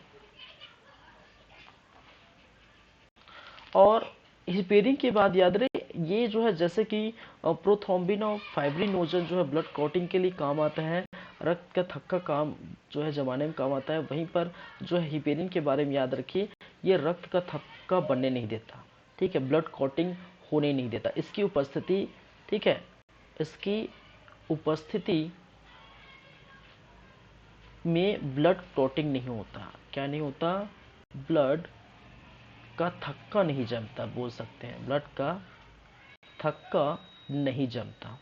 और हिपेरिन के बाद याद रहे ये जो है जैसे कि प्रोथ्रोम्बिन और फाइब्रिनोजन जो है ब्लड क्लॉटिंग के लिए काम आता है, रक्त का थक्का काम जो है जमाने में काम आता है। वहीं पर जो है हिपेरिन के बारे में याद रखिए, ये रक्त का थक्का बनने नहीं देता। ठीक है, ब्लड क्लॉटिंग होने नहीं देता इसकी उपस्थिति। ठीक है, इसकी उपस्थिति में ब्लड क्लॉटिंग नहीं होता। क्या नहीं होता, ब्लड का थक्का नहीं जमता, बोल सकते हैं ब्लड का थक्का नहीं जमता।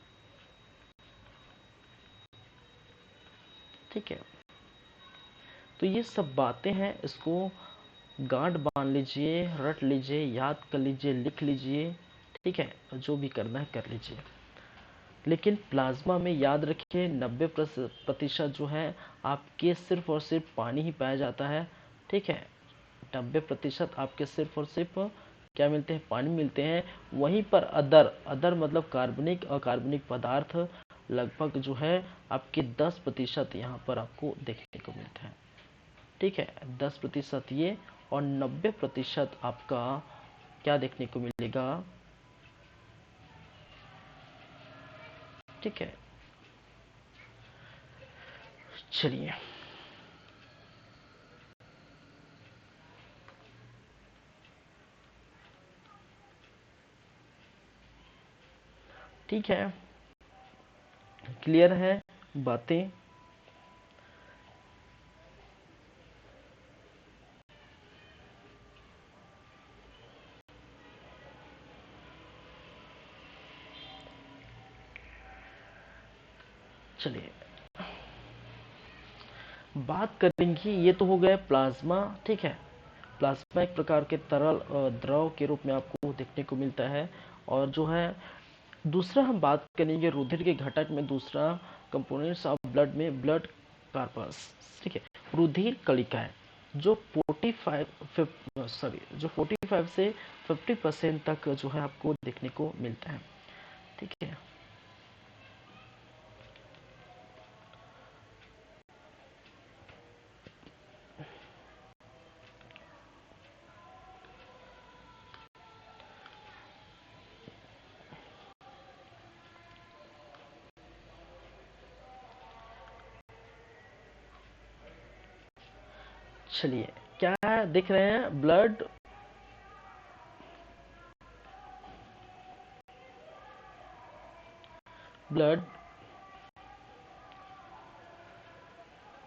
ठीक है, तो ये सब बातें हैं, इसको गांठ बांध लीजिए, रट लीजिए, याद कर लीजिए, लिख लीजिए। ठीक है, जो भी करना है कर लीजिए। लेकिन प्लाज्मा में याद रखिए 90% जो है आपके सिर्फ और सिर्फ पानी ही पाया जाता है। ठीक है, 90% आपके सिर्फ और सिर्फ क्या मिलते हैं, पानी मिलते हैं। वहीं पर अदर मतलब कार्बनिक अकार्बनिक पदार्थ लगभग जो है आपके 10% यहाँ पर आपको देखने को मिलता है। ठीक है, 10% ये और 90% आपका क्या देखने को मिलेगा। ठीक है, चलिए, ठीक है, क्लियर है बातें। चलिए, बात करेंगे, ये तो हो गया प्लाज्मा। ठीक है, प्लाज्मा एक प्रकार के तरल द्रव के रूप में आपको देखने को मिलता है। और जो है दूसरा हम बात करेंगे रुधिर के घटक में, दूसरा कंपोनेंट्स ऑफ ब्लड में ब्लड कार्पस। ठीक है, रुधिर कणिकाएं जो 45 से 50% तक जो है आपको देखने को मिलता है। ठीक है, चलिए, क्या देख रहे हैं, ब्लड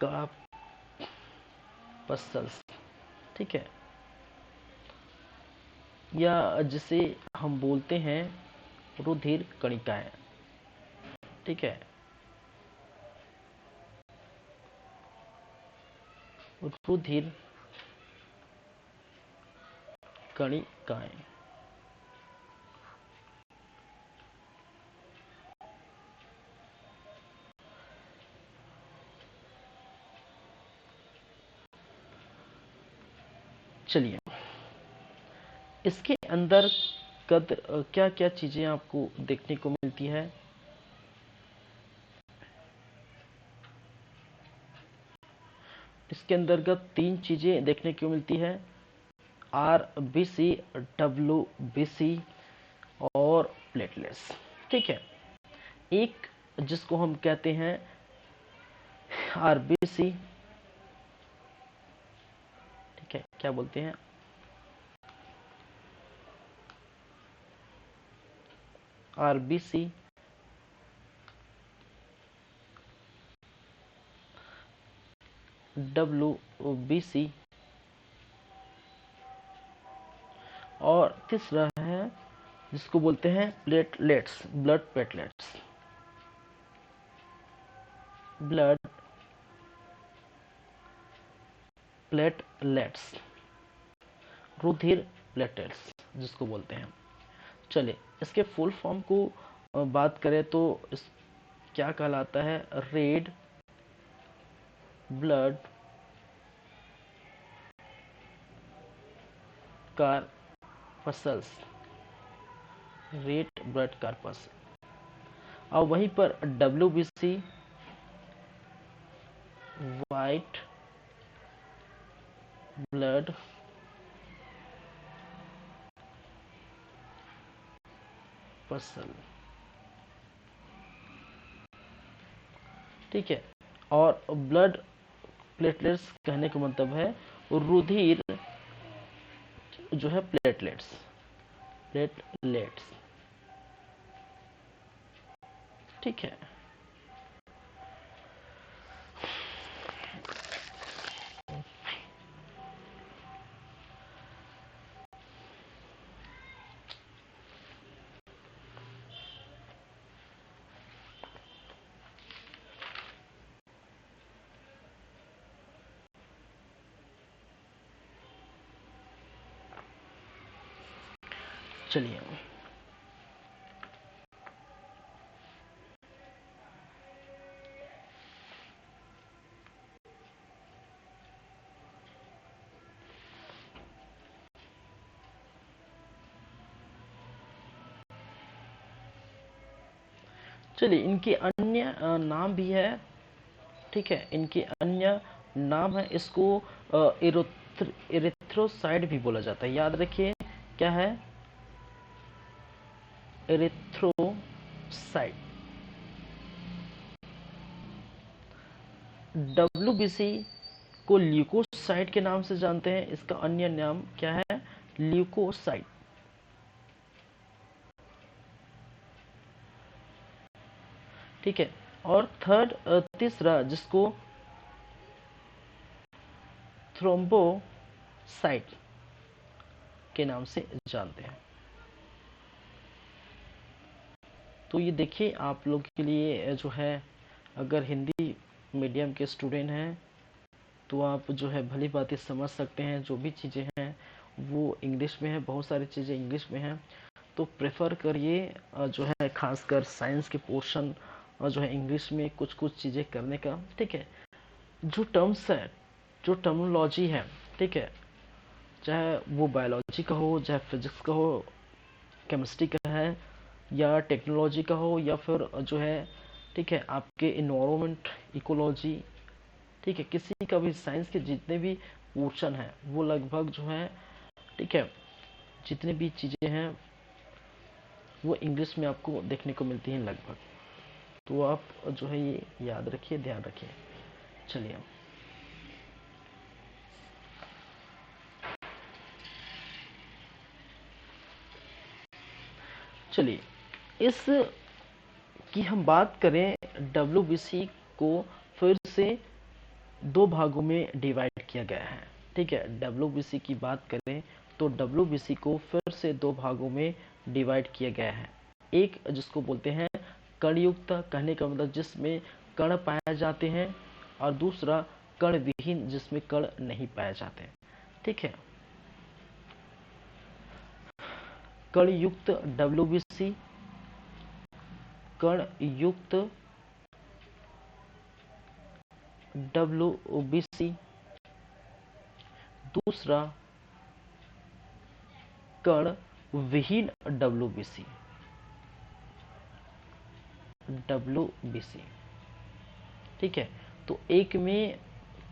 का पसल्स। ठीक है, या जिसे हम बोलते हैं रुधिर कणिकाएं। ठीक है, रुधिर कणिकाएं। चलिए, इसके अंदर क्या क्या चीजें आपको देखने को मिलती है। इसके अंतर्गत 3 चीजें देखने को मिलती है आरबीसी, डब्ल्यूबीसी और प्लेटलेट्स। ठीक है, एक जिसको हम कहते हैं आरबीसी, ठीक है, क्या बोलते हैं, आरबीसी, डब्ल्यूबीसी और तीसरा है जिसको बोलते हैं platelets, blood platelets, blood platelets, रुधिर प्लेटलेट्स जिसको बोलते हैं। चलिए इसके फुल फॉर्म को बात करें तो इस क्या कहलाता है, red blood corpuscles, red blood corpus. और वहीं पर डब्ल्यूबीसी, वाइट ब्लड पसल। ठीक है, और ब्लड प्लेटलेट्स कहने का मतलब है रुधिर जो है प्लेटलेट्स, प्लेटलेट्स। ठीक है, चलिए चलिए इनके अन्य नाम भी है। ठीक है, इनके अन्य नाम है, इसको इरिथ्रोसाइड भी बोला जाता है। याद रखिए क्या है, इरिथ्रोसाइड। डब्ल्यूबीसी को ल्यूकोसाइड के नाम से जानते हैं, इसका अन्य नाम क्या है, ल्यूकोसाइड। ठीक है, और थर्ड तीसरा जिसको थ्रोम्बोसाइट के नाम से जानते हैं। तो ये देखिए आप लोग के लिए जो है, अगर हिंदी मीडियम के स्टूडेंट हैं तो आप जो है भली बातें समझ सकते हैं। जो भी चीज़ें हैं वो इंग्लिश में है, बहुत सारी चीज़ें इंग्लिश में हैं, तो प्रेफर करिए जो है खासकर साइंस के पोर्शन जो है इंग्लिश में कुछ कुछ चीज़ें करने का। ठीक है, जो टर्म्स है, जो टर्मोलॉजी है, ठीक है, चाहे वो बायोलॉजी का हो, चाहे फिजिक्स का हो, केमिस्ट्री का है, या टेक्नोलॉजी का हो, या फिर जो है ठीक है आपके इन्वायरमेंट, इकोलॉजी, ठीक है, किसी का भी साइंस के जितने भी पोर्शन हैं वो लगभग जो है ठीक है, जितने भी चीज़ें हैं वो इंग्लिश में आपको देखने को मिलती हैं लगभग। तो आप जो है ये याद रखिए, ध्यान रखिए। चलिए चलिए इस की हम बात करें, डब्ल्यूबीसी को फिर से दो भागों में डिवाइड किया गया है। ठीक है, डब्ल्यूबीसी की बात करें तो डब्ल्यूबीसी को फिर से दो भागों में डिवाइड किया गया है। एक जिसको बोलते हैं कणयुक्त, कहने का मतलब जिसमें कण पाए जाते हैं, और दूसरा कण विहीन जिसमें कण नहीं पाए जाते। ठीक है, कणयुक्त डब्ल्यूबीसी, कणयुक्त डब्ल्यूबीसी, दूसरा कण विहीन डब्ल्यूबीसी, डब्ल्यूबीसी। ठीक है, तो एक में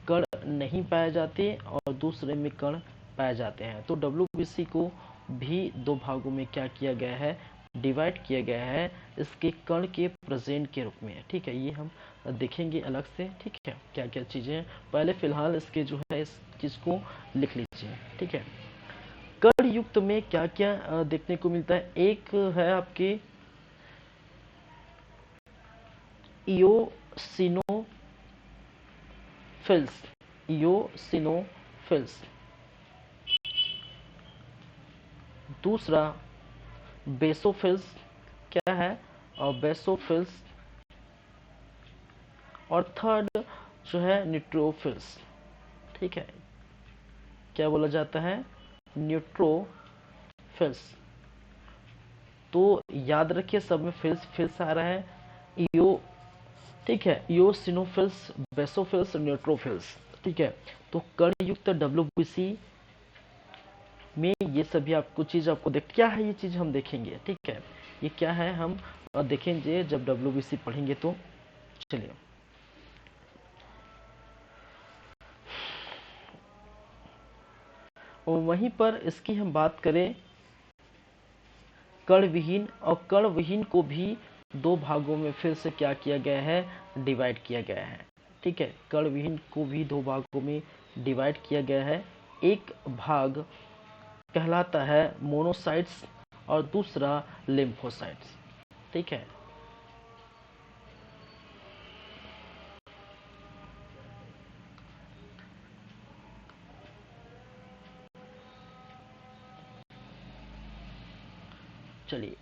कण नहीं पाए जाते और दूसरे में कण पाए जाते हैं। तो WBC को भी दो भागों में क्या किया गया है, डिवाइड किया गया है, इसके कण के प्रेजेंट के रूप में। ठीक है, ये हम देखेंगे अलग से। ठीक है, क्या क्या चीजें हैं, पहले फिलहाल इसके जो है इस चीज को लिख लीजिए। ठीक है, कण युक्त में क्या क्या देखने को मिलता है, एक है आपके इयोसिनोफिल्स, इयोसिनोफिल्स। दूसरा बेसोफिल्स, क्या है, और बेसोफिल्स। और थर्ड जो है न्यूट्रोफिल्स। ठीक है, क्या बोला जाता है, न्यूट्रोफिल्स। तो याद रखिए सब में फिल्स फिल्स आ रहा है, इयो, ठीक है, इयोसिनोफिल्स, बेसोफिल्स, न्यूट्रोफिल्स। ठीक है, तो कण युक्त WBC में ये सभी आपको चीज आपको देख, क्या है ये चीज हम देखेंगे। ठीक है, ये क्या है हम देखेंगे जब WBC पढ़ेंगे। तो चलिए, और वहीं पर इसकी हम बात करें कण विहीन, और कण विहीन को भी दो भागों में फिर से क्या किया गया है, डिवाइड किया गया है। ठीक है, कण विहीन को भी दो भागों में डिवाइड किया गया है। एक भाग कहलाता है मोनोसाइट्स और दूसरा लिम्फोसाइट्स। ठीक है, चलिए,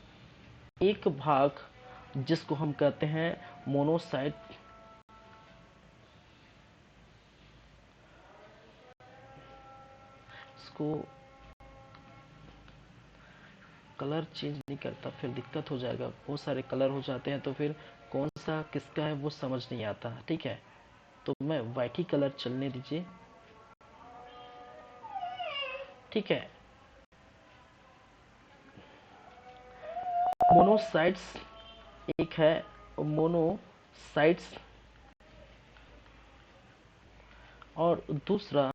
एक भाग जिसको हम कहते हैं मोनोसाइट, इसको कलर चेंज नहीं करता, फिर दिक्कत हो जाएगा, बहुत सारे कलर हो जाते हैं तो फिर कौन सा किसका है वो समझ नहीं आता। ठीक है, तो मैं वाइट ही कलर चलने दीजिए। ठीक है, मोनोसाइट्स एक है, मोनोसाइट्स, और दूसरा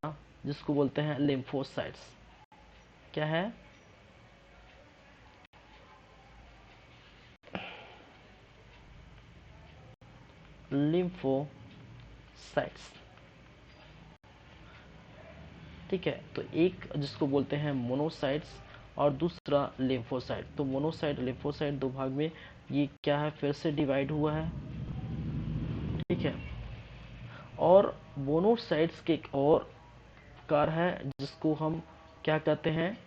जिसको बोलते हैं लिम्फोसाइट्स। क्या है, लिम्फोसाइट्स। ठीक है, तो एक जिसको बोलते हैं मोनोसाइट्स और दूसरा लिम्फोसाइट। तो मोनोसाइट लिम्फोसाइट दो भाग में ये क्या है, फिर से डिवाइड हुआ है। ठीक है, और मोनोसाइट्स के एक और प्रकार है जिसको हम क्या कहते हैं,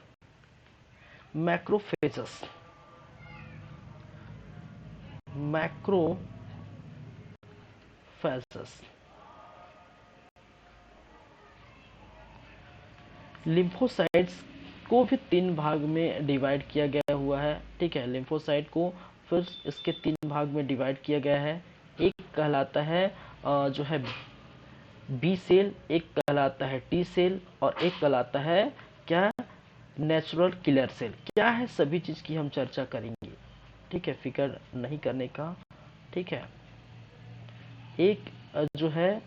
मैक्रोफेजस, मैक्रोफेजस। लिम्फोसाइट्स को भी तीन भाग में डिवाइड किया गया हुआ है। ठीक है, लिम्फोसाइट को फिर इसके तीन भाग में डिवाइड किया गया है। एक कहलाता है जो है बी सेल, एक कहलाता है टी सेल, और एक कहलाता है क्या, नेचुरल किलर सेल। क्या है सभी चीज की हम चर्चा करेंगे। ठीक है, फिक्र नहीं करने का। ठीक है, एक जो है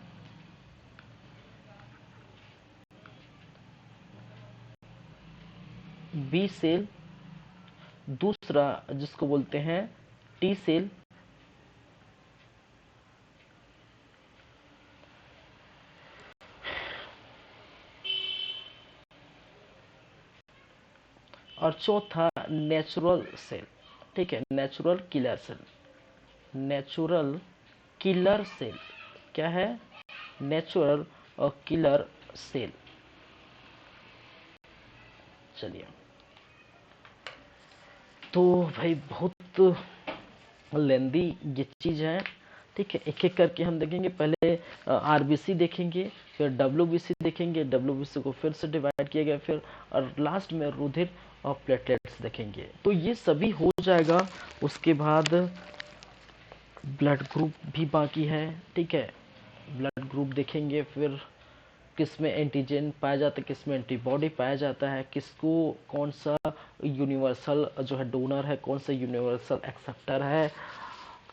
बी सेल, दूसरा जिसको बोलते हैं टी सेल, और चौथा नेचुरल सेल। ठीक है, natural killer cell, natural killer cell. क्या है, नेचुरल और किलर सेल। चलिए, तो भाई बहुत लेंदी ये चीज है। ठीक है, एक एक करके हम देखेंगे। पहले RBC देखेंगे, फिर WBC देखेंगे, WBC को फिर से डिवाइड किया गया, फिर और लास्ट में रुधिर और प्लेटलेट्स देखेंगे। तो ये सभी हो जाएगा। उसके बाद ब्लड ग्रुप भी बाकी है। ठीक है, ब्लड ग्रुप देखेंगे, फिर किसमें एंटीजन पाया जाता है, किसमें एंटीबॉडी पाया जाता है, किसको कौन सा यूनिवर्सल जो है डोनर है, कौन सा यूनिवर्सल एक्सेप्टर है,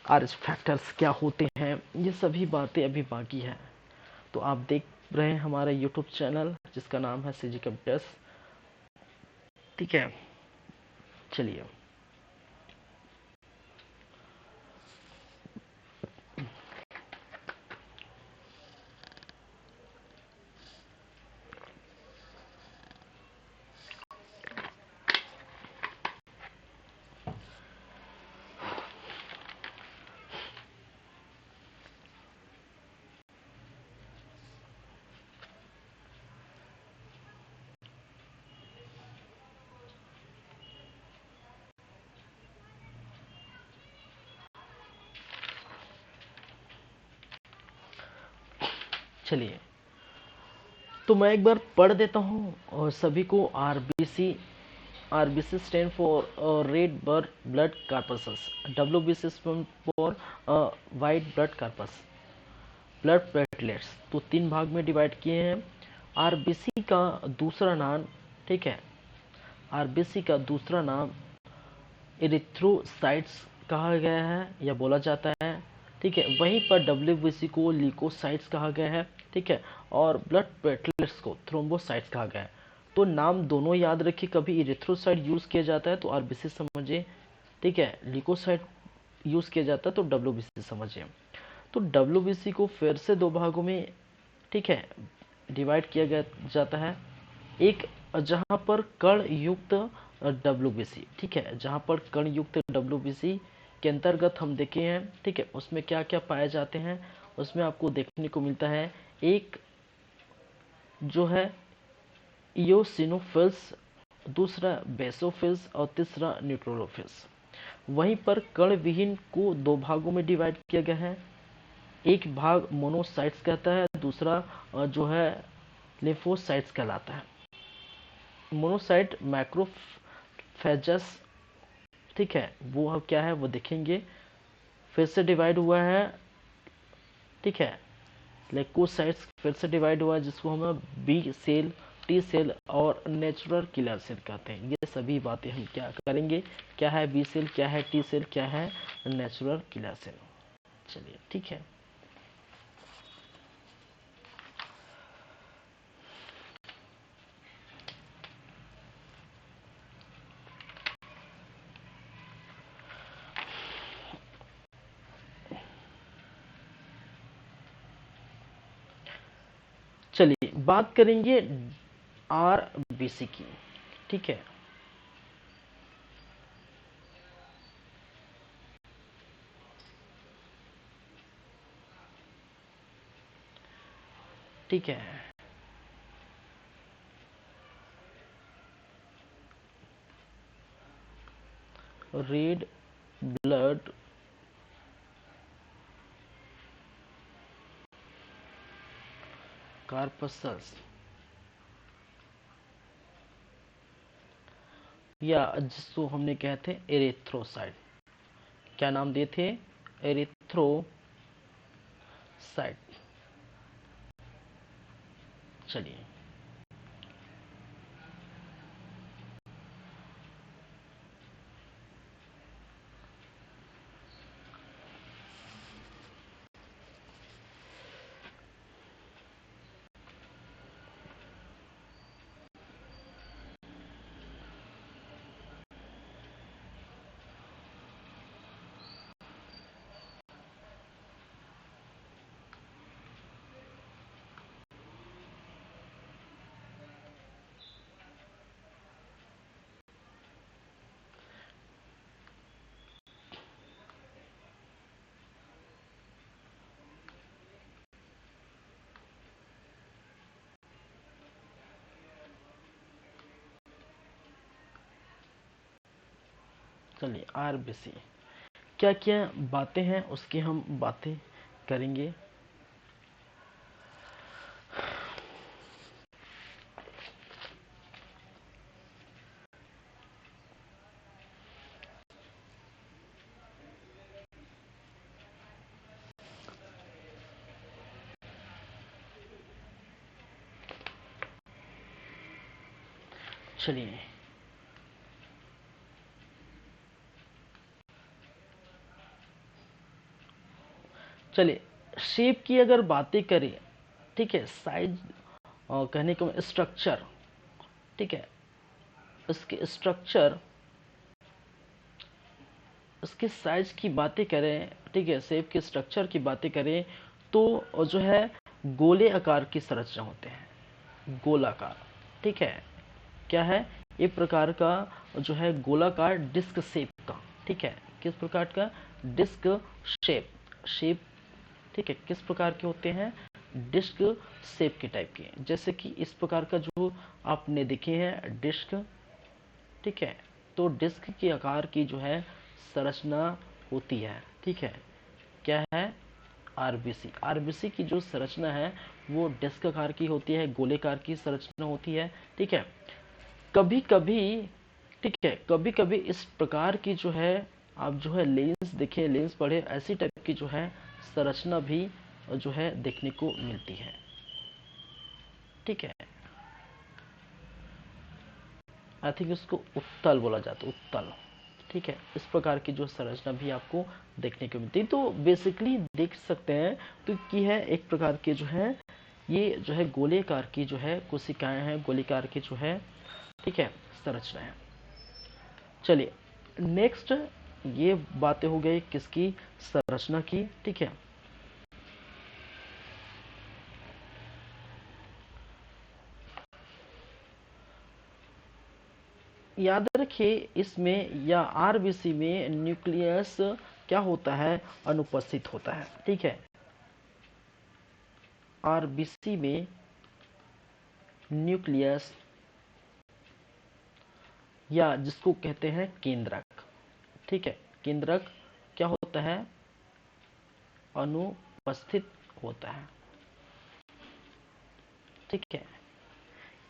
आरएच फैक्टर्स क्या होते हैं, ये सभी बातें अभी बाकी हैं। तो आप देख रहे हैं हमारा यूट्यूब चैनल जिसका नाम है CG कंप्यूटर्स। ठीक है, चलिए चलिए तो मैं एक बार पढ़ देता हूँ और सभी को। RBC, RBC stand for red blood corpuses, WBC for white blood corpus, blood platelets. तो तीन भाग में डिवाइड किए हैं। आरबीसी का दूसरा नाम, ठीक है, आरबीसी का दूसरा नाम इरिथ्रोसाइट्स कहा गया है या बोला जाता है, ठीक है। वहीं पर डब्ल्यूबीसी को ल्यूकोसाइट्स कहा गया है, ठीक है, और ब्लड प्लेटलेट्स को थ्रोम्बोसाइट्स कहा गया है। तो नाम दोनों याद रखिए, कभी इरिथ्रोसाइट यूज किया जाता है तो आरबीसी समझिए, ठीक है, ल्यूकोसाइट यूज किया जाता है तो डब्ल्यूबीसी समझिए। तो डब्ल्यूबीसी को फिर से दो भागों में, ठीक है, डिवाइड किया गया जाता है। एक जहां पर कण युक्त डब्ल्यूबीसी, ठीक है, जहां पर कण युक्त डब्ल्यूबीसी के अंतर्गत हम देखे हैं, ठीक है, उसमें क्या क्या पाए जाते हैं। उसमें आपको देखने को मिलता है एक जो है इयोसिनोफिल्स, दूसरा बेसोफिल्स और तीसरा न्यूट्रोलोफिल्स। वहीं पर कण विहीन को दो भागों में डिवाइड किया गया है। एक भाग मोनोसाइट्स कहता है, दूसरा जो है लिम्फोसाइट्स कहलाता है। मोनोसाइट मैक्रोफेजस, ठीक है, वो क्या है वो देखेंगे। फिर से डिवाइड हुआ है, ठीक है, लेकोसाइट्स फिर से डिवाइड हुआ है, जिसको हम बी सेल, टी सेल और नेचुरल किलर सेल कहते हैं। ये सभी बातें हम क्या करेंगे, क्या है बी सेल, क्या है टी सेल, क्या है नेचुरल किलर सेल। चलिए ठीक है। चलिए बात करेंगे आरबीसी की, ठीक है। ठीक है, रेड ब्लड कार्पसल्स, या जिसको हमने कहे थे एरिथ्रोसाइट, क्या नाम दिए थे, एरिथ्रोसाइट। चलिए चलिए आरबीसी क्या क्या बातें हैं उसकी हम बातें करेंगे। चलिए चलिए शेप की अगर बातें करें, ठीक है, साइज और कहने का स्ट्रक्चर, ठीक है, इसके स्ट्रक्चर, इसके साइज की बातें करें, ठीक है, सेब के स्ट्रक्चर की बातें करें तो जो है गोले आकार की संरचना होते हैं, गोलाकार, ठीक है। क्या है? एक प्रकार का जो है गोलाकार डिस्क शेप का, ठीक है, किस प्रकार का? डिस्क शेप, शेप, ठीक है, किस प्रकार के होते हैं? डिस्क शेप के टाइप के, जैसे कि इस प्रकार का जो आपने देखे हैं डिस्क, ठीक है, तो डिस्क के आकार की जो है संरचना होती है, ठीक है। क्या है? आरबीसी, आरबीसी की जो संरचना है वो डिस्क आकार की होती है, गोलेकार की संरचना होती है, ठीक है। कभी कभी, ठीक है, कभी कभी इस प्रकार की जो है आप जो है लेंस देखें, लेंस पढ़े, ऐसी टाइप की जो है संरचना भी जो है देखने को मिलती है, ठीक है। आई थिंक उसको उत्तल बोला जाता है, उत्तल, ठीक है। इस प्रकार की जो संरचना भी आपको देखने को मिलती है, तो बेसिकली देख सकते हैं तो कि है एक प्रकार के जो है ये जो है गोलेकार की जो है कोशिकाएं हैं, गोलेकार की जो है, ठीक है, संरचना है। चलिए नेक्स्ट, ये बातें हो गई किसकी? संरचना की, ठीक है। याद रखिए इसमें या आरबीसी में न्यूक्लियस क्या होता है? अनुपस्थित होता है, ठीक है। आरबीसी में न्यूक्लियस या जिसको कहते हैं केंद्रक, ठीक है, केंद्रक क्या होता है? अनुपस्थित होता है, ठीक है।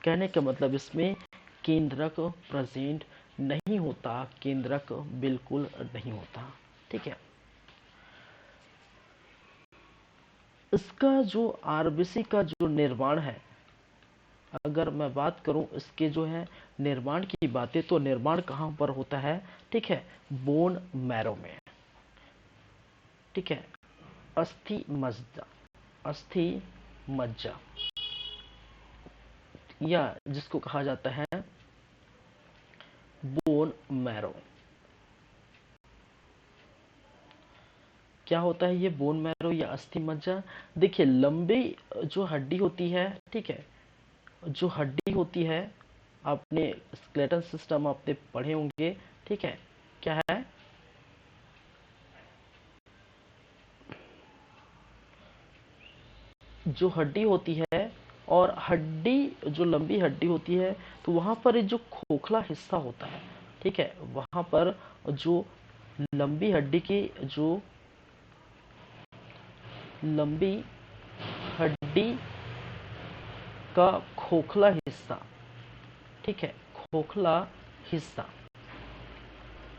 कहने का मतलब इसमें केंद्रक प्रेजेंट नहीं होता, केंद्रक बिल्कुल नहीं होता, ठीक है। इसका जो आरबीसी का जो निर्माण है, अगर मैं बात करूं इसके जो है निर्माण की बातें, तो निर्माण कहां पर होता है? ठीक है, बोन मैरो में, ठीक है, अस्थि मज्जा, अस्थि मज्जा, या जिसको कहा जाता है बोन मैरो। क्या होता है ये बोन मैरो या अस्थि मज्जा? देखिए लंबी जो हड्डी होती है, ठीक है, जो हड्डी होती है, आपने स्केलेटन सिस्टम आपने पढ़े होंगे, ठीक है। क्या है? जो हड्डी होती है, और हड्डी जो लंबी हड्डी होती है, तो वहां पर जो खोखला हिस्सा होता है, ठीक है, वहां पर जो लंबी हड्डी की जो लंबी हड्डी का खोखला हिस्सा, ठीक है, खोखला हिस्सा,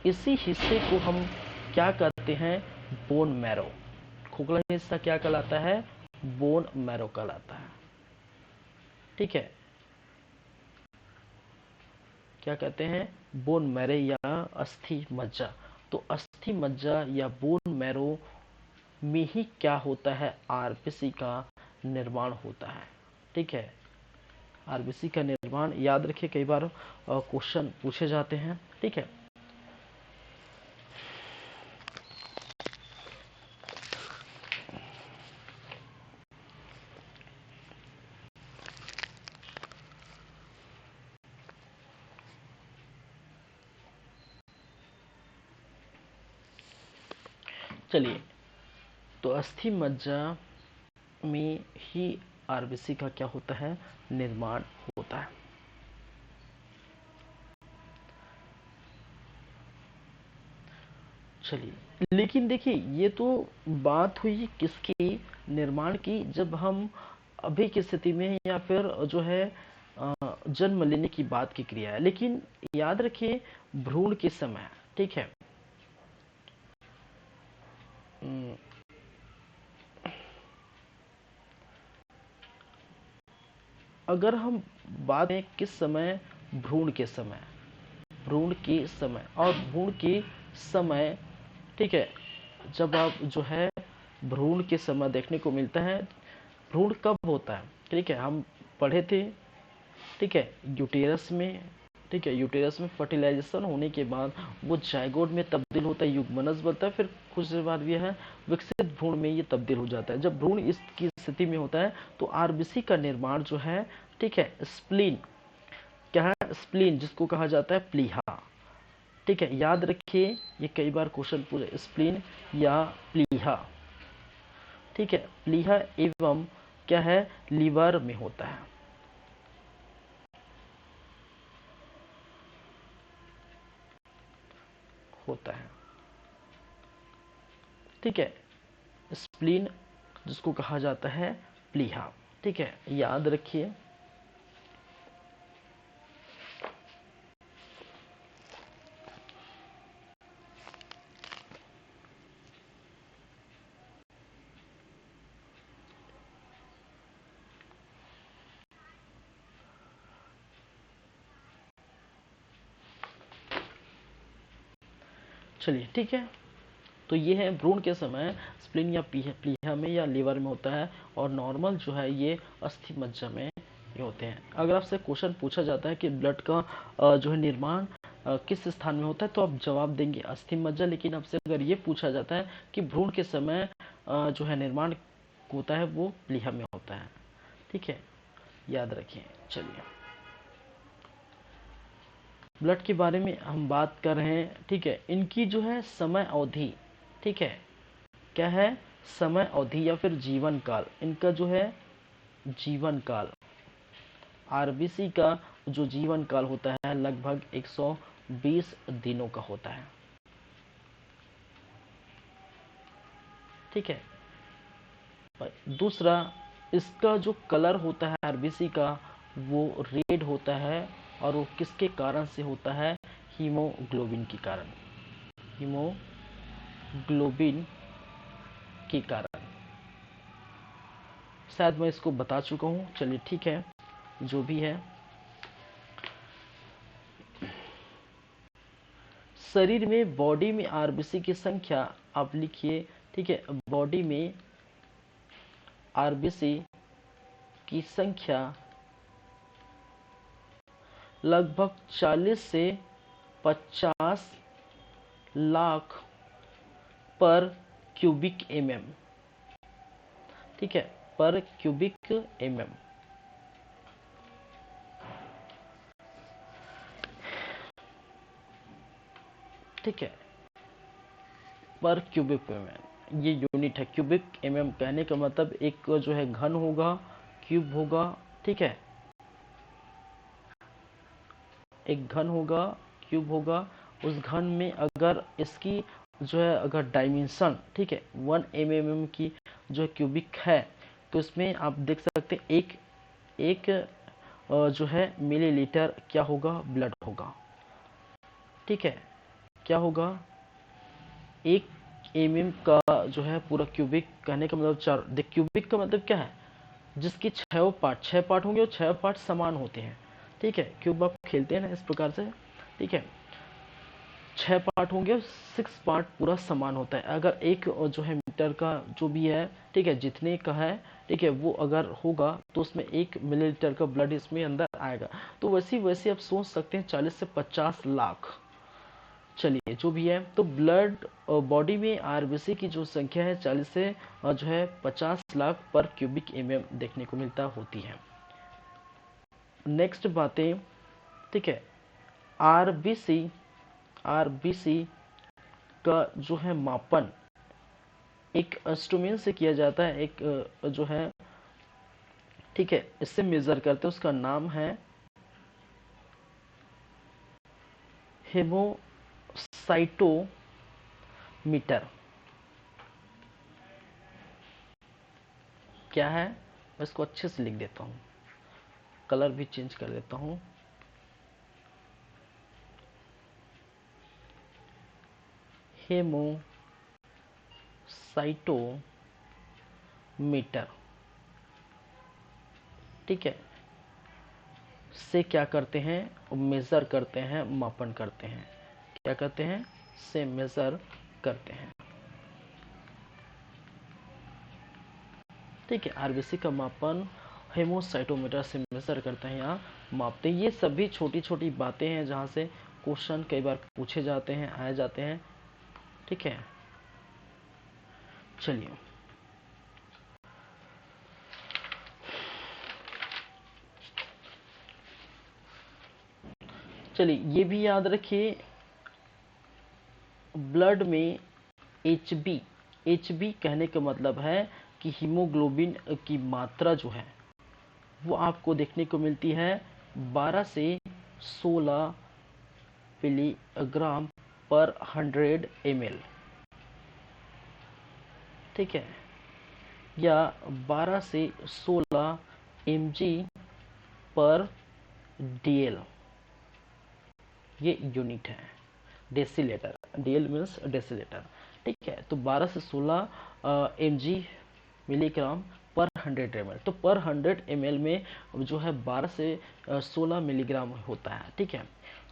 इसी हिस्से को हम क्या कहते हैं? Bone marrow. खोखला हिस्सा क्या कहलाता है? बोन मैरो कहलाता है, ठीक है। क्या कहते हैं? बोन मैरो या अस्थि मज्जा। तो अस्थि मज्जा या बोन मैरो में ही क्या होता है? आरबीसी का निर्माण होता है, ठीक है। आरबीसी का निर्माण याद रखिए, कई बार क्वेश्चन पूछे जाते हैं, ठीक है। चलिए, तो अस्थि मज्जा में ही आरबीसी का क्या होता है? निर्माण होता है। चलिए, लेकिन देखिए ये तो बात हुई किसकी? निर्माण की, जब हम अभी की स्थिति में या फिर जो है जन्म लेने की बात की क्रिया है, लेकिन याद रखिए भ्रूण के समय, ठीक है, अम, अगर हम बात करें किस समय? भ्रूण के समय, भ्रूण के समय, और भ्रूण के समय, ठीक है, जब आप जो है भ्रूण के समय देखने को मिलता है, भ्रूण कब होता है? ठीक है, हम पढ़े थे, ठीक है, यूटेरस में, ठीक है, यूटेरस में फर्टिलाइजेशन होने के बाद वो जायगोट में तब्दील होता है, युग्मनज बनता है, फिर कुछ देर बाद यह है विकसित भ्रूण में ये तब्दील हो जाता है। जब भ्रूण इसकी स्थिति में होता है तो आरबीसी का निर्माण जो है, ठीक है, स्प्लीन, क्या है, स्प्लीन जिसको कहा जाता है प्लीहा, ठीक है, याद रखिए ये कई बार क्वेश्चन पूछे, स्प्लीन या प्लीहा, ठीक है, प्लीहा एवं क्या है, लीवर में होता है। ठीक है, स्प्लीन जिसको कहा जाता है प्लीहा, ठीक है, याद रखिए। चलिए ठीक है, तो ये है भ्रूण के समय स्प्लीन या प्लीहा में या लीवर में होता है, और नॉर्मल जो है ये अस्थि मज्जा में ये होते हैं। अगर आपसे क्वेश्चन पूछा जाता है कि ब्लड का जो है निर्माण किस स्थान में होता है, तो आप जवाब देंगे अस्थि मज्जा। लेकिन आपसे अगर ये पूछा जाता है कि भ्रूण के समय जो है निर्माण होता है वो प्लीहा में होता है, ठीक है, याद रखिए। चलिए, ब्लड के बारे में हम बात कर रहे हैं, ठीक है, इनकी जो है समय अवधि, ठीक है, क्या है, समय अवधि या फिर जीवन काल, इनका जो है जीवन काल, आरबीसी का जो जीवन काल होता है लगभग 120 दिनों का होता है, ठीक है। दूसरा, इसका जो कलर होता है आरबीसी का वो रेड होता है, और वो किसके कारण से होता है, हीमोग्लोबिन के कारण, हीमोग्लोबिन के कारण। शायद मैं इसको बता चुका हूँ, चलिए ठीक है, जो भी है। शरीर में, बॉडी में आरबीसी की संख्या आप लिखिए, ठीक है, बॉडी में आरबीसी की संख्या लगभग 40 से 50 लाख पर क्यूबिक एमएम, ठीक है, पर क्यूबिक एमएम, ठीक है, पर क्यूबिक एमएम ये यूनिट है। क्यूबिक एमएम कहने का मतलब एक जो है घन होगा, क्यूब होगा, ठीक है, एक घन होगा, क्यूब होगा, उस घन में अगर इसकी जो है अगर डायमेंशन, ठीक है, 1 mm की जो क्यूबिक है, तो इसमें आप देख सकते हैं एक एक जो है मिलीलीटर क्या होगा, ब्लड होगा, ठीक है, क्या होगा, 1 mm का जो है पूरा क्यूबिक, कहने का मतलब 4, देख क्यूबिक का मतलब क्या है, जिसकी 6 पार्ट होंगे और 6 पार्ट समान होते हैं, ठीक है, क्यूब आप खेलते हैं ना इस प्रकार से, ठीक है, 6 पार्ट होंगे, 6 पार्ट पूरा समान होता है। अगर एक जो है मीटर का जो भी है, ठीक है, जितने का है, ठीक है, वो अगर होगा तो उसमें 1 मिलीलीटर का ब्लड इसमें अंदर आएगा। तो वैसे वैसे आप सोच सकते हैं 40 से 50 लाख। चलिए जो भी है, तो ब्लड बॉडी में आरबीसी की जो संख्या है 40 से जो है 50 लाख पर क्यूबिक एमएम देखने को मिलता होती है। नेक्स्ट बातें, ठीक है, आरबीसी आरबीसी का जो है मापन एक इंस्ट्रूमेंट से किया जाता है, एक जो है, ठीक है, इससे मेजर करते हैं, उसका नाम है हेमोसाइटोमीटर। क्या है, मैं इसको अच्छे से लिख देता हूँ, कलर भी चेंज कर देता हूँ। हेमोसाइटोमीटर, ठीक है, से क्या करते हैं, मेजर करते हैं, मापन करते हैं, क्या करते हैं, से मेजर करते हैं, ठीक है। आरबीसी का मापन हेमोसाइटोमीटर से मेजर करते हैं या मापते हैं। ये सभी छोटी छोटी बातें हैं जहाँ से क्वेश्चन कई बार पूछे जाते हैं, आए जाते हैं। ठीक है, चलिए ये भी याद रखिए, ब्लड में एचबी, एचबी कहने का मतलब है कि हीमोग्लोबिन की मात्रा जो है वो आपको देखने को मिलती है 12 से 16 मिलीग्राम पर 100 ml। ठीक है, या 12 से 16 mg पर dl, ये यूनिट है। Decilitre, dl means decilitre. ठीक है, तो 12 से 16 mg मिलीग्राम पर 100 ml, तो पर 100 ml में जो है 12 से 16 मिलीग्राम होता है। ठीक है,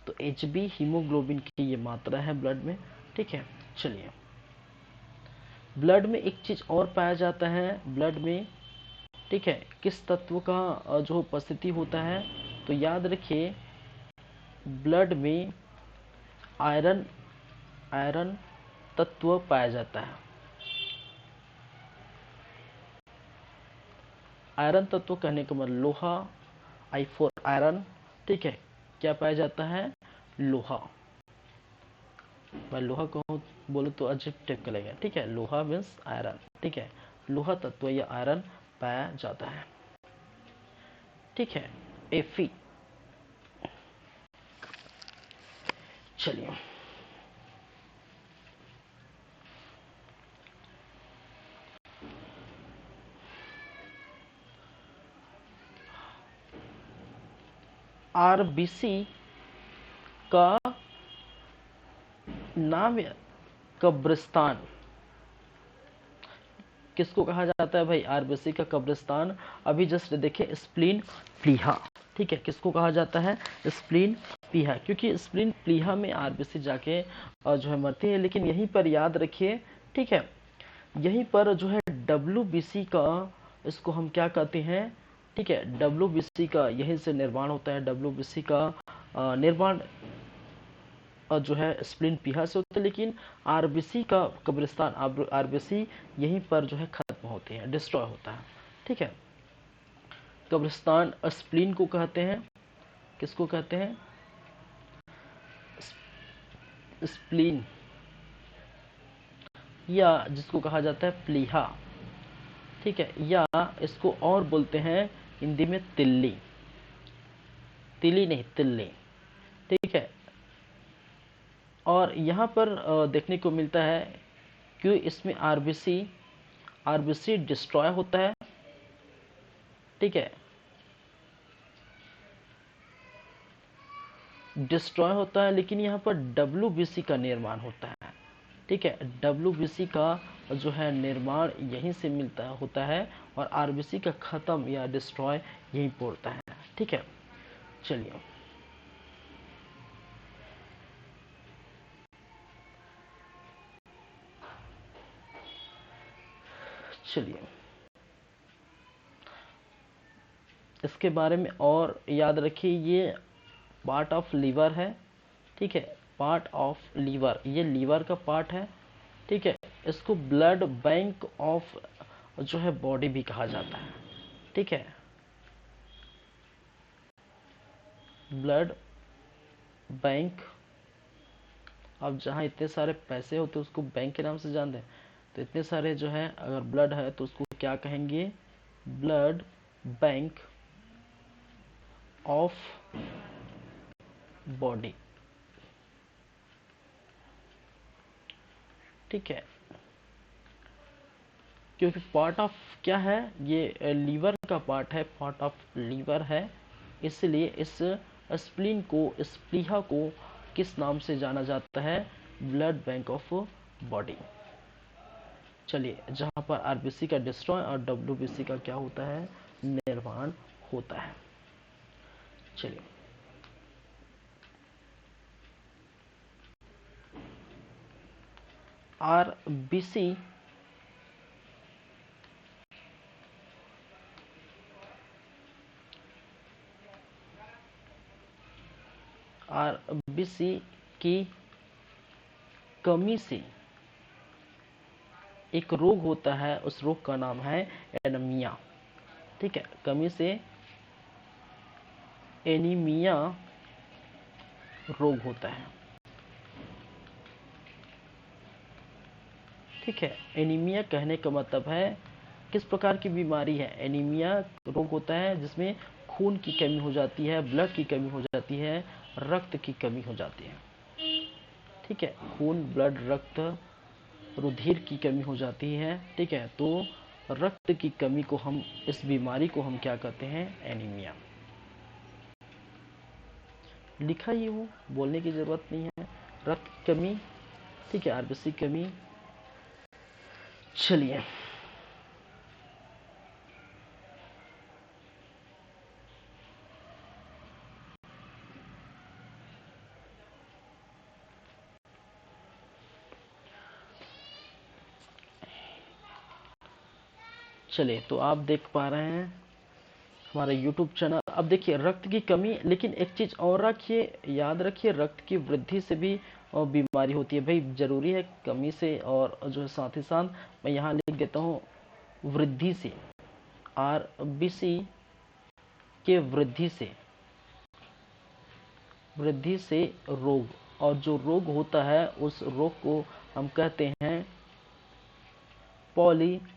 तो HB हीमोग्लोबिन की ये मात्रा है ब्लड में। ठीक है, चलिए ब्लड में एक चीज और पाया जाता है ब्लड में। ठीक है, किस तत्व का जो उपस्थिति होता है, तो याद रखिए ब्लड में आयरन, आयरन तत्व पाया जाता है। आयरन तत्व कहने का मतलब लोहा, I फॉर आयरन। ठीक है, क्या पाया जाता है, लोहा। मैं लोहा कहूँ बोलो तो अजीब टाइप का लगेगा। ठीक है, लोहा मीन्स आयरन। ठीक है, लोहा तत्व या आयरन पाया जाता है। ठीक है, Fe। चलिए आरबीसी का नाम कब्रिस्तान किसको कहा जाता है भाई, आरबीसी का कब्रिस्तान। अभी जस्ट देखे स्प्लीन प्लीहा। ठीक है, किसको कहा जाता है, स्प्लीन प्लीहा, क्योंकि स्प्लीन प्लीहा में आरबीसी जाके जो है मरती है। लेकिन यहीं पर याद रखिए, ठीक है, यहीं पर जो है डब्ल्यूबीसी का, इसको हम क्या कहते हैं, ठीक है, डब्ल्यूबीसी का यहीं से निर्माण होता है। डब्ल्यूबीसी का निर्माण जो है स्प्लिन पीहा से होता है, लेकिन आरबीसी का कब्रिस्तान, आरबीसी यहीं पर जो है खत्म होती है, डिस्ट्रॉय होता है। ठीक है, कब्रिस्तान स्प्लिन को कहते हैं, किसको कहते हैं, स्प्लीन, या जिसको कहा जाता है प्लीहा। ठीक है, या इसको और बोलते हैं हिंदी में तिल्ली, तिली नहीं तिल्ली। ठीक है, और यहाँ पर देखने को मिलता है कि इसमें आरबीसी, आरबीसी डिस्ट्रॉय होता है। ठीक है, डिस्ट्रॉय होता है, लेकिन यहाँ पर डब्ल्यूबीसी का निर्माण होता है। ठीक है, डब्ल्यूबीसी का जो है निर्माण यहीं से मिलता होता है, और आरबीसी का खत्म या डिस्ट्रॉय यहीं पर होता है। ठीक है, चलिए चलिए इसके बारे में और याद रखिए, ये पार्ट ऑफ लीवर है। ठीक है, पार्ट ऑफ लीवर, ये लीवर का पार्ट है। ठीक है, इसको ब्लड बैंक ऑफ जो है बॉडी भी कहा जाता है। ठीक है, ब्लड बैंक, अब जहाँ इतने सारे पैसे होते हैं उसको बैंक के नाम से जानते हैं, तो इतने सारे जो है अगर ब्लड है तो उसको क्या कहेंगे, ब्लड बैंक ऑफ बॉडी। ठीक है, क्योंकि पार्ट ऑफ क्या है, ये लीवर का पार्ट है, पार्ट ऑफ लीवर है, इसलिए इस स्प्लीन को, स्प्लीहा को किस नाम से जाना जाता है, ब्लड बैंक ऑफ बॉडी। चलिए, जहां पर आरबीसी का डिस्ट्रॉय और डब्ल्यूबीसी का क्या होता है, निर्माण होता है। चलिए आरबीसी आरबीसी की कमी से एक रोग होता है, उस रोग का नाम है एनीमिया। ठीक है, कमी से एनीमिया रोग होता है। ठीक है, एनीमिया कहने का मतलब है किस प्रकार की बीमारी है। एनीमिया रोग होता है जिसमें खून की कमी हो जाती है, ब्लड की कमी हो जाती है, रक्त की कमी हो जाती है। ठीक है, खून, ब्लड, रक्त, रुधिर की कमी हो जाती है। ठीक है, तो रक्त की कमी को हम, इस बीमारी को हम क्या कहते हैं, एनीमिया। लिखा ही हो, बोलने की जरूरत नहीं है। रक्त की कमी, ठीक है, आरबीसी कमी। चलिए, चलिए तो आप देख पा रहे हैं हमारा YouTube चैनल। अब देखिए रक्त की कमी, लेकिन एक चीज और रखिए, याद रखिए, रक्त की वृद्धि से भी बीमारी होती है। भाई जरूरी है कमी से, और जो है साथ ही साथ मैं यहाँ लिख देता हूँ वृद्धि से, आरबीसी के वृद्धि से रोग, और जो रोग होता है उस रोग को हम कहते हैं पॉलीसेथेमिया।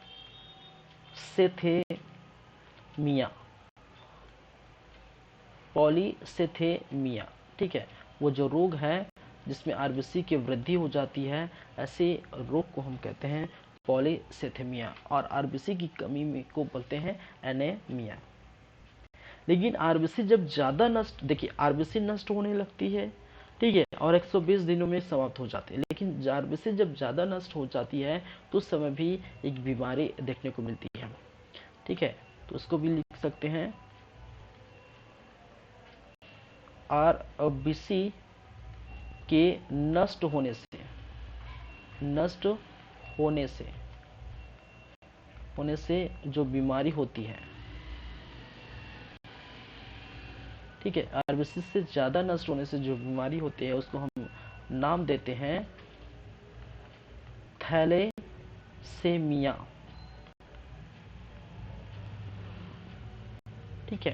पॉलीसेथेमिया, ठीक है, वो जो रोग है जिसमें आरबीसी की वृद्धि हो जाती है, ऐसे रोग को हम कहते हैं पॉलीसेथेमिया, और आरबीसी की कमी में को बोलते हैं एनीमिया। लेकिन आरबीसी जब ज्यादा नष्ट, देखिए आरबीसी नष्ट होने लगती है, ठीक है, और 120 दिनों में समाप्त हो जाती है। लेकिन आरबीसी जब ज्यादा नष्ट हो जाती है तो उस समय भी एक बीमारी देखने को मिलती है। ठीक है, तो उसको भी लिख सकते हैं आरबीसी के नष्ट होने से जो बीमारी होती है, ठीक है, आरबीसी से ज्यादा नष्ट होने से जो बीमारी होती है उसको हम नाम देते हैं थैलेसेमिया। ठीक है,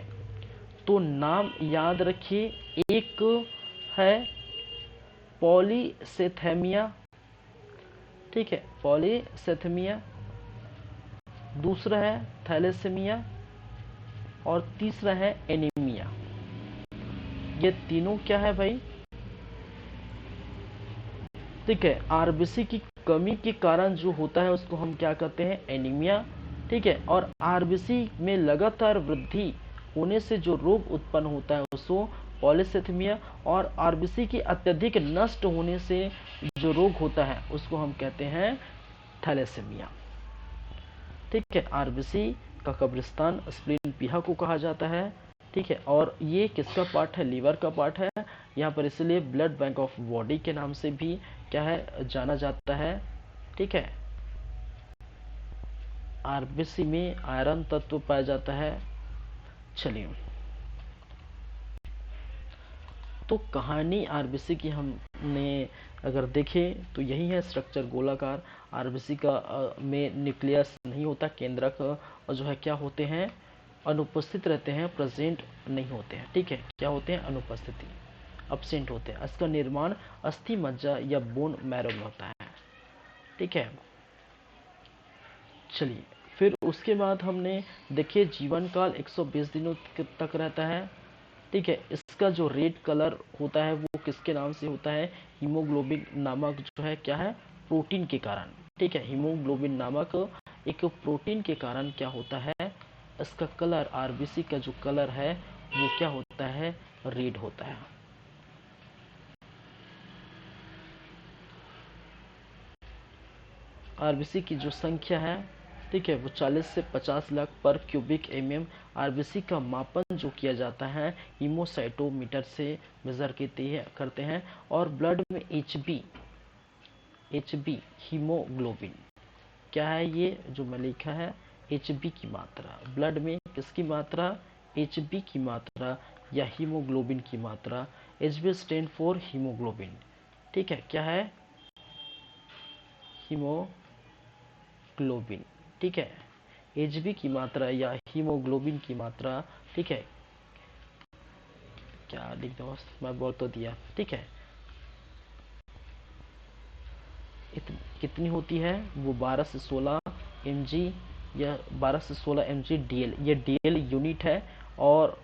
तो नाम याद रखिए, एक है पॉलीसेथेमिया, ठीक है, पॉलीसेथेमिया, दूसरा है थैलेसेमिया, और तीसरा है एनीमिया। ये तीनों क्या है भाई, ठीक है, आरबीसी की कमी के कारण जो होता है उसको हम क्या कहते हैं, एनीमिया। ठीक है, और आरबीसी में लगातार वृद्धि होने से जो रोग उत्पन्न होता है उसको पॉलीसेथेमिया, और आरबीसी की अत्यधिक नष्ट होने से जो रोग होता है उसको हम कहते हैं थैलेसेमिया। ठीक है, आरबीसी का कब्रिस्तान स्प्लीन पीहा को कहा जाता है। ठीक है, और ये किसका पार्ट है, लीवर का पार्ट है यहाँ पर, इसलिए ब्लड बैंक ऑफ बॉडी के नाम से भी क्या है, जाना जाता है। ठीक है, आरबीसी में आयरन तत्व पाया जाता है। चलिए, तो कहानी आरबीसी की हमने अगर देखें तो यही है, स्ट्रक्चर गोलाकार। आरबीसी का में न्यूक्लियस नहीं होता, केंद्रक जो है क्या होते हैं, अनुपस्थित रहते हैं, प्रेजेंट नहीं होते हैं। ठीक है, क्या होते हैं, अनुपस्थिति, अब्सेंट होते हैं। इसका निर्माण अस्थि मज्जा या बोन मैरो में होता है। ठीक है, चलिए, फिर उसके बाद हमने देखिए जीवन काल 120 दिनों तक रहता है। ठीक है, इसका जो रेड कलर होता है वो किसके नाम से होता है, हीमोग्लोबिन नामक जो है क्या है, प्रोटीन के कारण। ठीक है, हीमोग्लोबिन नामक एक प्रोटीन के कारण क्या होता है, इसका कलर, आरबीसी का जो कलर है वो क्या होता है, रेड होता है। आरबीसी की जो संख्या है, ठीक है, वो 40 से 50 लाख पर क्यूबिक एमएम। आरबीसी का मापन जो किया जाता है हीमोसाइटोमीटर से मेजर करते हैं, और ब्लड में एचबी हीमोग्लोबिन, क्या है ये जो मैं लिखा है, एचबी की मात्रा, ब्लड में किसकी मात्रा, एचबी की मात्रा या हीमोग्लोबिन की मात्रा, HB स्टैंड फॉर हीमोग्लोबिन। ठीक है, क्या है? हीमोग्लोबिन। ठीक है, HB की मात्रा या हीमोग्लोबिन की मात्रा, ठीक है, क्या लिख दो, मैं बोल तो दिया। ठीक है, कितनी होती है वो? 12 से 16 mg या 12 से 16 mg DL, ये DL यूनिट है। और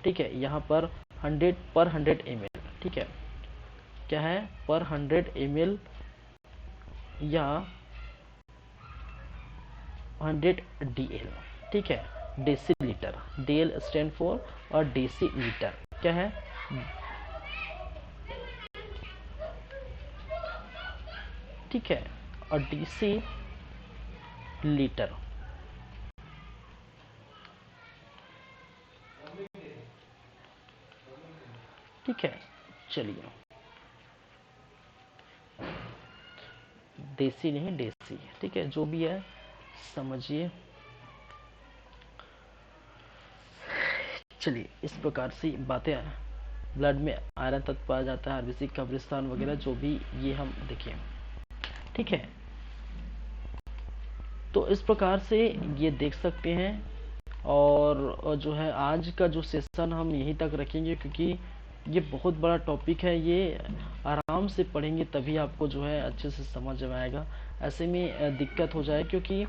ठीक है, यहाँ पर 100 पर 100 ml। ठीक है, क्या है? पर 100 ml या 100 DL। ठीक है, डेसीलीटर। DL स्टैंड फॉर और डेसीलीटर क्या है? ठीक है, और DC लीटर। ठीक है, चलिए, देसी नहीं देसी, ठीक है, जो भी है समझिए। चलिए, इस प्रकार से बातें, ब्लड में आयरन तत्व पाया जाता है, आरबीसी कब्रिस्तान वगैरह जो भी, ये हम देखिए। ठीक है, तो इस प्रकार से ये देख सकते हैं। और जो है आज का जो सेशन हम यहीं तक रखेंगे, क्योंकि ये बहुत बड़ा टॉपिक है। ये आराम से पढ़ेंगे तभी आपको जो है अच्छे से समझ में आएगा, ऐसे में दिक्कत हो जाए। क्योंकि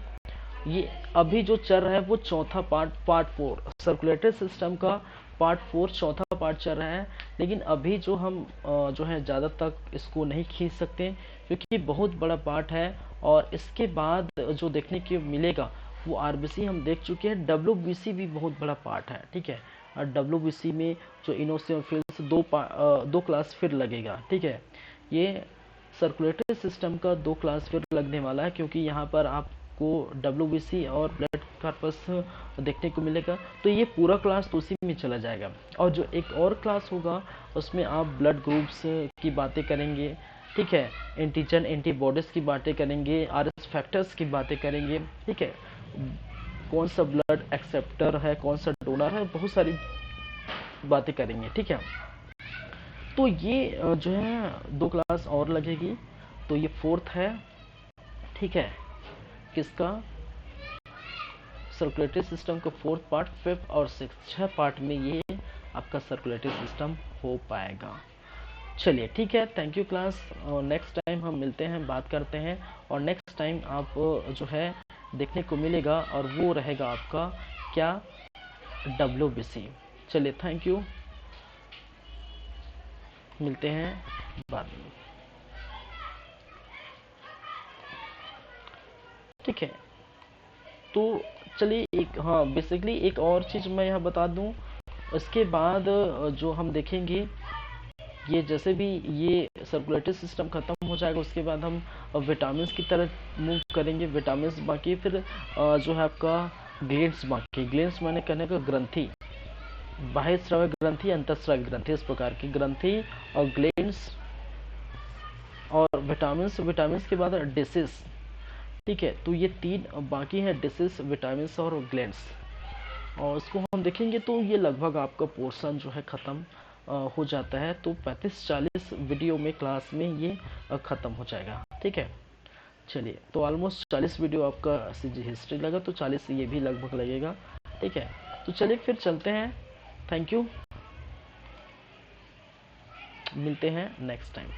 ये अभी जो चल रहा है वो चौथा पार्ट 4 सर्कुलेटरी सिस्टम का पार्ट 4 चौथा पार्ट चल रहा है। लेकिन अभी जो हम जो है ज़्यादा तक इसको नहीं खींच सकते, क्योंकि बहुत बड़ा पार्ट है। और इसके बाद जो देखने को मिलेगा वो आरबीसी हम देख चुके हैं, डब्ल्यूबीसी भी बहुत बड़ा पार्ट है। ठीक है, और डब्ल्यूबीसी में जो इनोसिनोफिल्स दो क्लास फिर लगेगा। ठीक है, ये सर्कुलेटरी सिस्टम का 2 क्लास फिर लगने वाला है, क्योंकि यहाँ पर आपको डब्ल्यूबीसी और ब्लड कार्पस देखने को मिलेगा। तो ये पूरा क्लास तो उसी में चला जाएगा। और जो एक और क्लास होगा उसमें आप ब्लड ग्रुप्स की बातें करेंगे। ठीक है, एंटीजन एंटीबॉडीज की बातें करेंगे, आरएस फैक्टर्स की बातें करेंगे। ठीक है, कौन सा ब्लड एक्सेप्टर है, कौन सा डोनर है, बहुत सारी बातें करेंगे। ठीक है, तो ये जो है 2 क्लास और लगेगी, तो ये 4th है। ठीक है, किसका? सर्कुलेटरी सिस्टम का 4th पार्ट, 5th और 6th, 6 पार्ट में ये आपका सर्कुलेटरी सिस्टम हो पाएगा। चलिए, ठीक है, thank you class. Next time हम मिलते हैं, बात करते हैं। और नेक्स्ट टाइम आप जो है देखने को मिलेगा, और वो रहेगा आपका क्या? डब्ल्यूबीसी। चलिए, थैंक यू, मिलते हैं बाद में। ठीक है, तो चलिए, एक हाँ बेसिकली एक और चीज़ मैं यहाँ बता दूँ। इसके बाद जो हम देखेंगे, ये जैसे भी ये सर्कुलेटरी सिस्टम खत्म हो जाएगा, उसके बाद हम विटामिन की तरफ मूव करेंगे। विटामिन बाकी, फिर जो है आपका ग्लैंड्स बाकी। ग्लैंड्स मैंने कहने का ग्रंथि, बाह्य स्रावी ग्रंथि, अंतःस्रावी ग्रंथि, इस प्रकार की ग्रंथि और ग्लैंड्स और विटामिन के बाद डिसीज। ठीक है, तो ये 3 बाकी हैं, डिसीज, विटामिन और ग्लैंड्स। और उसको हम देखेंगे तो ये लगभग आपका पोर्शन जो है ख़त्म हो जाता है। तो 35-40 वीडियो में क्लास में ये ख़त्म हो जाएगा। ठीक है, चलिए, तो ऑलमोस्ट 40 वीडियो आपका हिस्ट्री लगा, तो 40 ये भी लगभग लगेगा। ठीक है, तो चलिए फिर चलते हैं। थैंक यू, मिलते हैं नेक्स्ट टाइम।